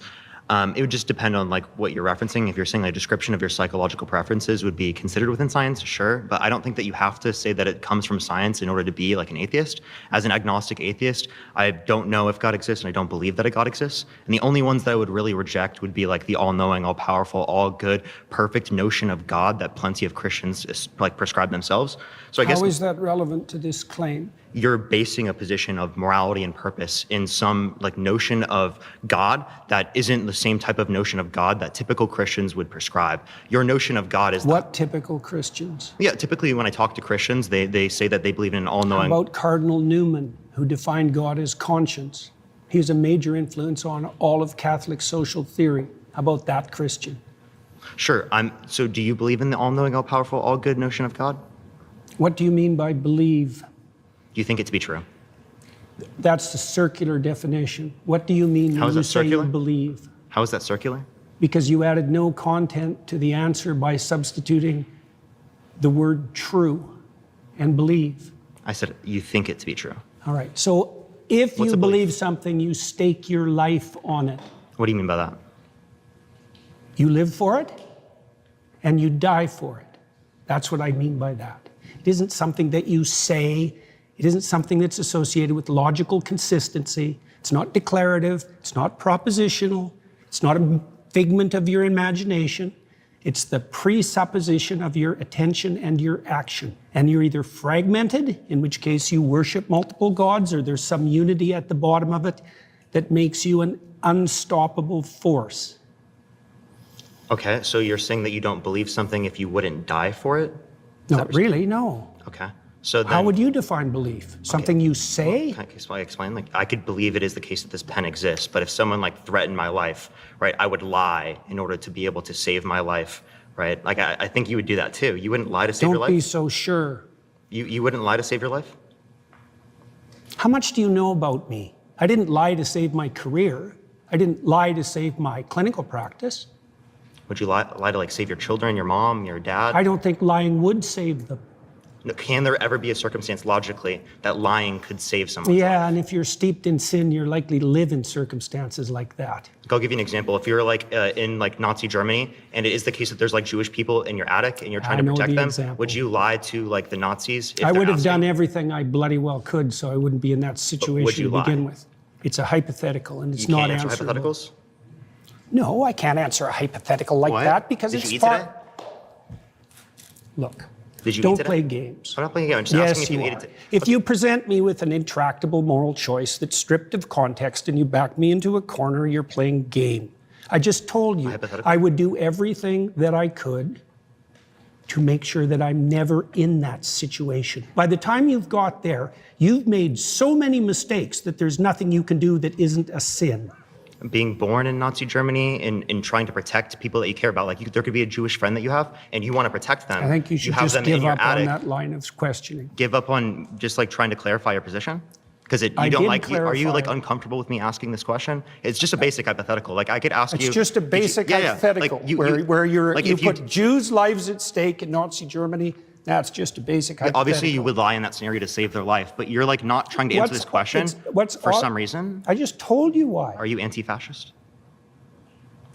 it would just depend on like what you're referencing. If you're saying a description of your psychological preferences would be considered within science, sure. But I don't think that you have to say that it comes from science in order to be like an atheist. As an agnostic atheist, I don't know if God exists and I don't believe that a God exists. And the only ones that I would really reject would be like the all-knowing, all-powerful, all-good, perfect notion of God that plenty of Christians like prescribe themselves. So I guess How is that relevant to this claim? you're basing a position of morality and purpose in some like notion of God that isn't the same type of notion of God that typical Christians would prescribe. Your notion of God is What typical Christians? Yeah, typically when I talk to Christians, they say that they believe in an all-knowing. How about Cardinal Newman, who defined God as conscience? He's a major influence on all of Catholic social theory. How about that Christian? Sure. So do you believe in the all-knowing, all-powerful, all-good notion of God? What do you mean by believe? Do you think it to be true? That's the circular definition. What do you mean How when is you that say you circular? believe? How is that circular? Because you added no content to the answer by substituting the word true and believe. I said you think it to be true. All right. So if What's you a believe something, you stake your life on it. What do you mean by that? You live for it and you die for it. That's what I mean by that. It isn't something that you say. It isn't something that's associated with logical consistency. It's not declarative. It's not propositional. It's not a figment of your imagination. It's the presupposition of your attention and your action. And you're either fragmented, in which case you worship multiple gods, or there's some unity at the bottom of it that makes you an unstoppable force. Okay, so you're saying that you don't believe something if you wouldn't die for it? Not really, no. Okay. So then, How would you define belief? Something you say? Can I explain? Like, I could believe it is the case that this pen exists, but if someone like threatened my life, right, I would lie in order to be able to save my life, right? Like, I think you would do that too. You wouldn't lie to save your Don't be life? so sure. You wouldn't lie to save your life? How much do you know about me? I didn't lie to save my career. I didn't lie to save my clinical practice. Would you lie to like save your children, your mom, your dad? I don't think lying would save them. No, can there ever be a circumstance logically that lying could save someone? Yeah, and if you're steeped in sin, you're likely to live in circumstances like that. I'll give you an example. If you're like in like Nazi Germany, and it is the case that there's like Jewish people in your attic and you're trying I to know protect the them, example. would you lie to like the Nazis? If I they're would have asking? done everything I bloody well could, so I wouldn't be in that situation you to lie? begin with. It's a hypothetical, and it's You not can't answer answerable. hypotheticals? No, I can't answer a hypothetical like Why? that because Did it's you eat far. today? Look, Did you don't eat today? play games. I'm not playing a game. I'm just Yes, asking if you you ate are. it today. If you present me with an intractable moral choice that's stripped of context and you back me into a corner, you're playing game. I just told you Hypothetical? I would do everything that I could to make sure that I'm never in that situation. By the time you've got there, you've made so many mistakes that there's nothing you can do that isn't a sin. Being born in Nazi Germany and trying to protect people that you care about, like there could be a Jewish friend that you have and you want to protect them. I think you should have just them in give your up on attic. that line of questioning. Give up on just like trying to clarify your position? Because you I don't did like, are you like clarify. uncomfortable with me asking this question? It's just a basic hypothetical. Like I could ask you. It's just a basic Yeah, yeah. hypothetical Like, where you're, like you if you- put Jews' lives at stake in Nazi Germany. That's just a basic hypothetical. Obviously, you would lie in that scenario to save their life, but you're like not trying to answer this question for some reason. I just told you why. Are you anti-fascist?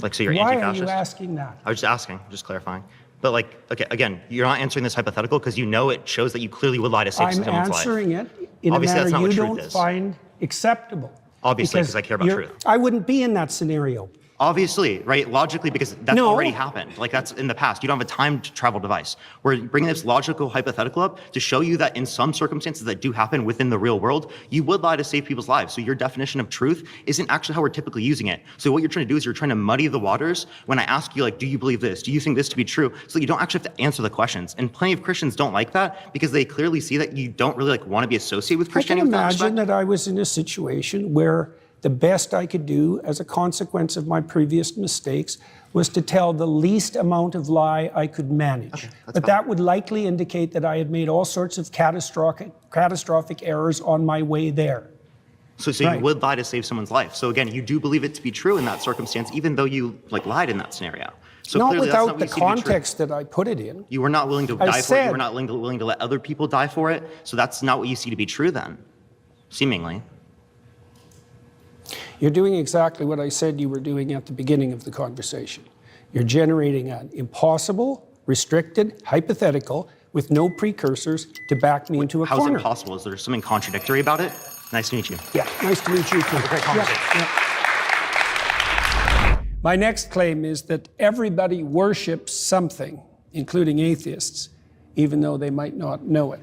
Like, so you're Why are anti-fascist? you asking that? I was just asking, just clarifying. But like, okay, again, you're not answering this hypothetical because you know it shows that you clearly would lie to save I'm someone's life. answering it in Obviously, a that's manner not you what truth don't is. find acceptable. Obviously, because I care about truth. I wouldn't be in that scenario. Obviously, right? Logically, because that's already happened. Like that's in the past. You don't have a time travel device. We're bringing this logical hypothetical up to show you that in some circumstances that do happen within the real world, you would lie to save people's lives. So your definition of truth isn't actually how we're typically using it. So what you're trying to do is you're trying to muddy the waters when I ask you, like, do you believe this? Do you think this to be true? So you don't actually have to answer the questions. And plenty of Christians don't like that because they clearly see that you don't really like want to be associated with Christianity. I can imagine that I was in a situation where the best I could do as a consequence of my previous mistakes was to tell the least amount of lie I could manage. But that would likely indicate that I had made all sorts of catastrophic errors on my way there. So you would lie to save someone's life. So again, you do believe it to be true in that circumstance, even though you like lied in that scenario. So not clearly without that's not the what you see to be true. context that I put it in. You were not willing to die for it. You were not willing to let other people die for it. So that's not what you see to be true then, seemingly. You're doing exactly what I said you were doing at the beginning of the conversation. You're generating an impossible, restricted, hypothetical with no precursors to back me into a corner. How is it possible? Is there something contradictory about it? Nice to meet you. Yeah, nice to meet you too. Great conversation. Yeah. My next claim is that everybody worships something, including atheists, even though they might not know it.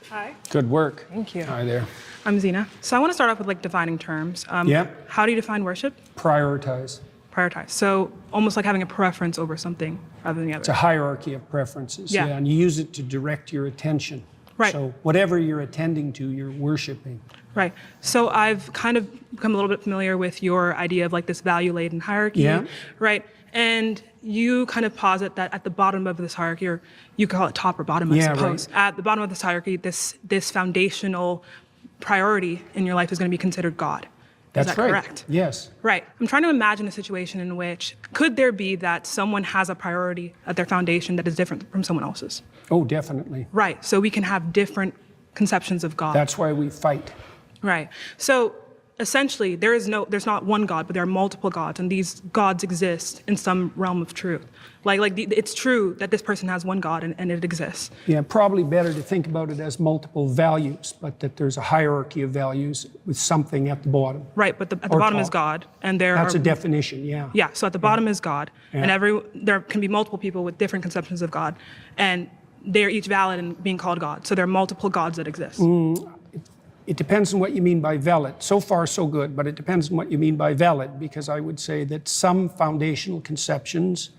Hi. Good work. Thank you. Hi there. I'm Zena. So I want to start off with like defining terms. How do you define worship? Prioritize. Prioritize. So almost like having a preference over something rather than the other. It's a hierarchy of preferences. Yeah. And you use it to direct your attention. Right. So whatever you're attending to, you're worshiping. Right. So I've kind of become a little bit familiar with your idea of like this value-laden hierarchy. Yeah. Right. And you kind of posit that at the bottom of this hierarchy, or you could call it top or bottom, I suppose. Right. At the bottom of this hierarchy, this foundational priority in your life is going to be considered God. That's Is that right. correct? Yes. Right. I'm trying to imagine a situation in which could there be that someone has a priority at their foundation that is different from someone else's? Oh, definitely. Right. So we can have different conceptions of God. That's why we fight. Right. So essentially, there's not one God, but there are multiple gods, and these gods exist in some realm of truth. It's true that this person has one God and it exists. Yeah, probably better to think about it as multiple values, but that there's a hierarchy of values with something at the bottom. Right, but at the bottom is God, and That's a definition, yeah. Yeah, so at the bottom is God, and there can be multiple people with different conceptions of God, and they're each valid in being called God. So there are multiple gods that exist. It depends on what you mean by valid. So far, so good, but it depends on what you mean by valid, because I would say that some foundational conceptions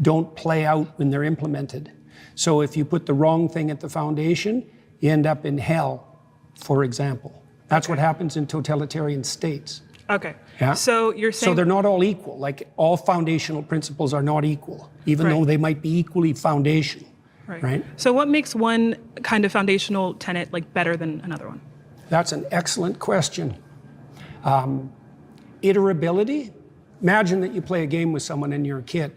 don't play out when they're implemented. So if you put the wrong thing at the foundation, you end up in hell, for example. That's what happens in totalitarian states. Okay. Yeah? So you're saying... So they're not all equal. Like, all foundational principles are not equal, even though they might be equally foundational. Right? So what makes one kind of foundational tenet like better than another one? That's an excellent question. Iterability. Imagine that you play a game with someone and you're a kid,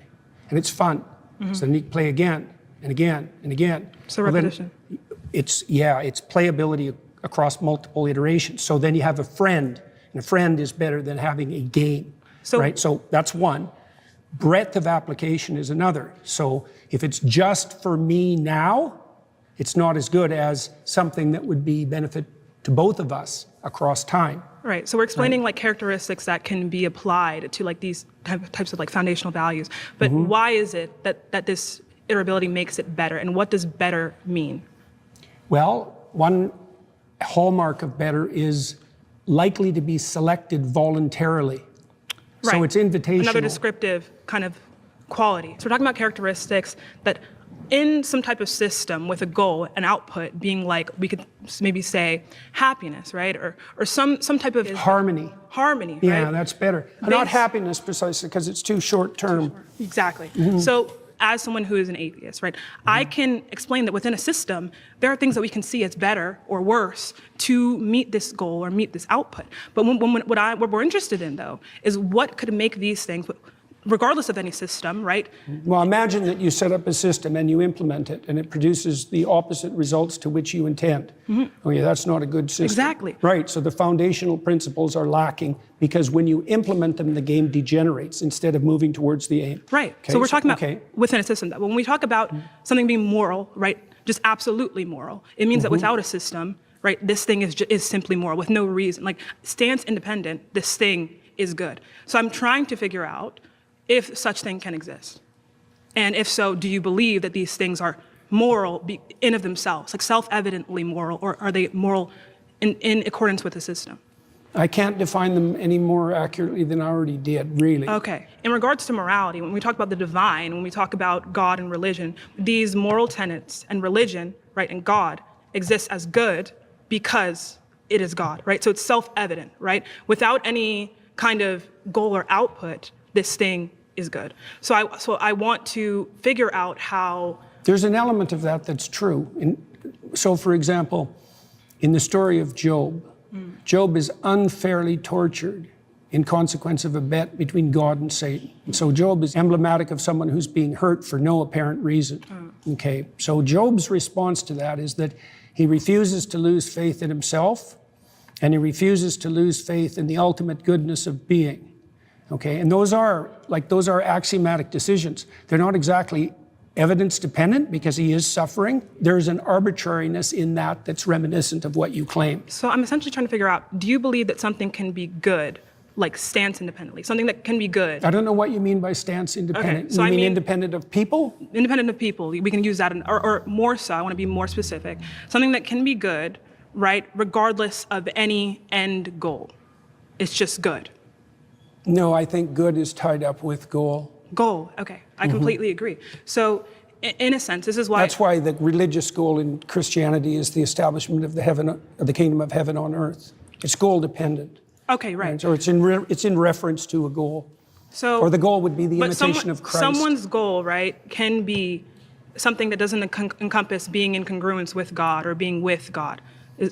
and it's fun. So then you play again and again and again. So repetition. It's playability across multiple iterations. So then you have a friend, and a friend is better than having a game. Right? So that's one. Breadth of application is another. So if it's just for me now, it's not as good as something that would be benefit to both of us across time. Right. So we're explaining like characteristics that can be applied to like these types of like foundational values. But why is it that this iterability makes it better, and what does better mean? Well, one hallmark of better is likely to be selected voluntarily. Right. So it's invitational. Another descriptive kind of quality. So we're talking about characteristics that in some type of system with a goal, an output being like, we could maybe say happiness, right? Or some type of harmony. Harmony, right? Yeah, that's better. Not happiness precisely, because it's too short term. Exactly. So as someone who is an atheist, right, I can explain that within a system, there are things that we can see as better or worse to meet this goal or meet this output. But what we're interested in, though, is what could make these things, regardless of any system, right? Well, imagine that you set up a system and you implement it, and it produces the opposite results to which you intend. Oh yeah, that's not a good system. Exactly. Right, so the foundational principles are lacking because when you implement them, the game degenerates instead of moving towards the aim. Right, so we're talking about within a system. When we talk about something being moral, right, just absolutely moral, it means that without a system, right? This thing is simply moral with no reason. Like, stance independent, this thing is good. So I'm trying to figure out if such thing can exist. And if so, do you believe that these things are moral in of themselves, like self-evidently moral, or are they moral in accordance with the system? I can't define them any more accurately than I already did, really. Okay. In regards to morality, when we talk about the divine, when we talk about God and religion, these moral tenets and religion, right, and God exists as good because it is God, right? So it's self-evident, right? Without any kind of goal or output, this thing is good. So I want to figure out how... There's an element of that that's true. So, for example, in the story of Job, Job is unfairly tortured in consequence of a bet between God and Satan. And so Job is emblematic of someone who's being hurt for no apparent reason. Okay, so Job's response to that is that he refuses to lose faith in himself, and he refuses to lose faith in the ultimate goodness of being. Okay, and those are axiomatic decisions. They're not exactly evidence dependent because he is suffering. There's an arbitrariness in that that's reminiscent of what you claim. So I'm essentially trying to figure out, do you believe that something can be good, like stance independently, something that can be good? I don't know what you mean by stance independent. Okay, so you mean independent of people? Independent of people. We can use that, or more so, I want to be more specific. Something that can be good, right, regardless of any end goal. It's just good. No, I think good is tied up with goal. Goal, okay. I completely agree. So, in a sense, this is why... That's why the religious goal in Christianity is the establishment of the kingdom of heaven on earth. It's goal dependent. Okay, right. So it's in reference to a goal. So, or the goal would be the imitation of Christ. Someone's goal, right, can be something that doesn't encompass being in congruence with God or being with God.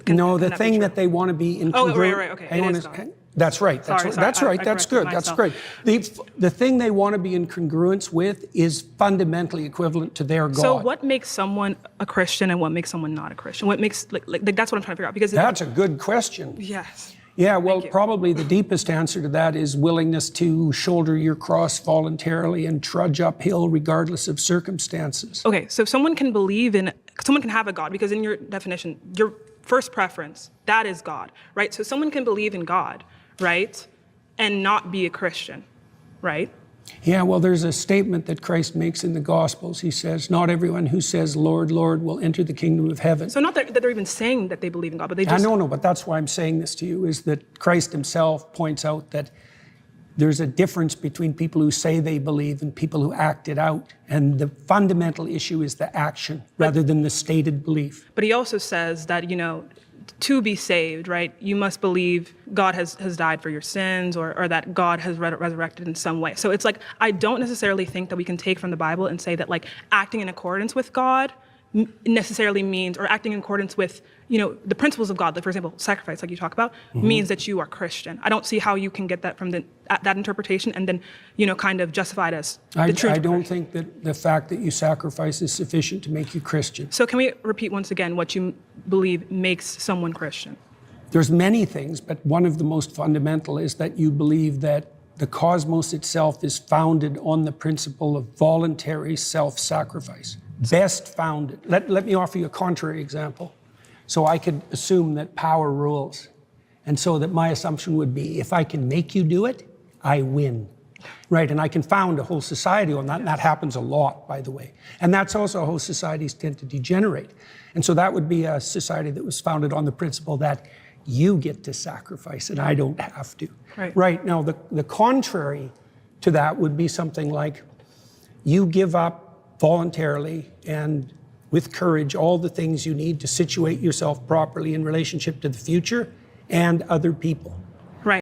No, the thing that they want to be in congruence... Oh, right, okay. It is God. That's right. That's right. That's good. That's great. The thing they want to be in congruence with is fundamentally equivalent to their God. So what makes someone a Christian and what makes someone not a Christian? What makes like that's what I'm trying to figure out, because that's a good question. Yes. Yeah, well, probably the deepest answer to that is willingness to shoulder your cross voluntarily and trudge uphill regardless of circumstances. Okay, so someone can have a God, because in your definition, your first preference, that is God, right? So someone can believe in God, right, and not be a Christian, right? Yeah, well, there's a statement that Christ makes in the Gospels. He says, not everyone who says, Lord, Lord, will enter the kingdom of heaven. So not that they're even saying that they believe in God, but they just... No, but that's why I'm saying this to you, is that Christ himself points out that there's a difference between people who say they believe and people who act it out. And the fundamental issue is the action rather than the stated belief. But he also says that, to be saved, right, you must believe God has died for your sins, or that God has resurrected in some way. So it's like, I don't necessarily think that we can take from the Bible and say that, like, acting in accordance with God necessarily means, or acting in accordance with, the principles of God, like, for example, sacrifice, like you talk about, means that you are Christian. I don't see how you can get that from that interpretation and then, kind of justify it as the truth. I don't think that the fact that you sacrifice is sufficient to make you Christian. So can we repeat once again what you believe makes someone Christian? There's many things, but one of the most fundamental is that you believe that the cosmos itself is founded on the principle of voluntary self-sacrifice. Best founded. Let me offer you a contrary example. So I could assume that power rules. And so that my assumption would be, if I can make you do it, I win. Right, and I can found a whole society on that, and that happens a lot, by the way. And that's also how societies tend to degenerate. And so that would be a society that was founded on the principle that you get to sacrifice and I don't have to. Right, now the contrary to that would be something like, you give up voluntarily and with courage all the things you need to situate yourself properly in relationship to the future and other people.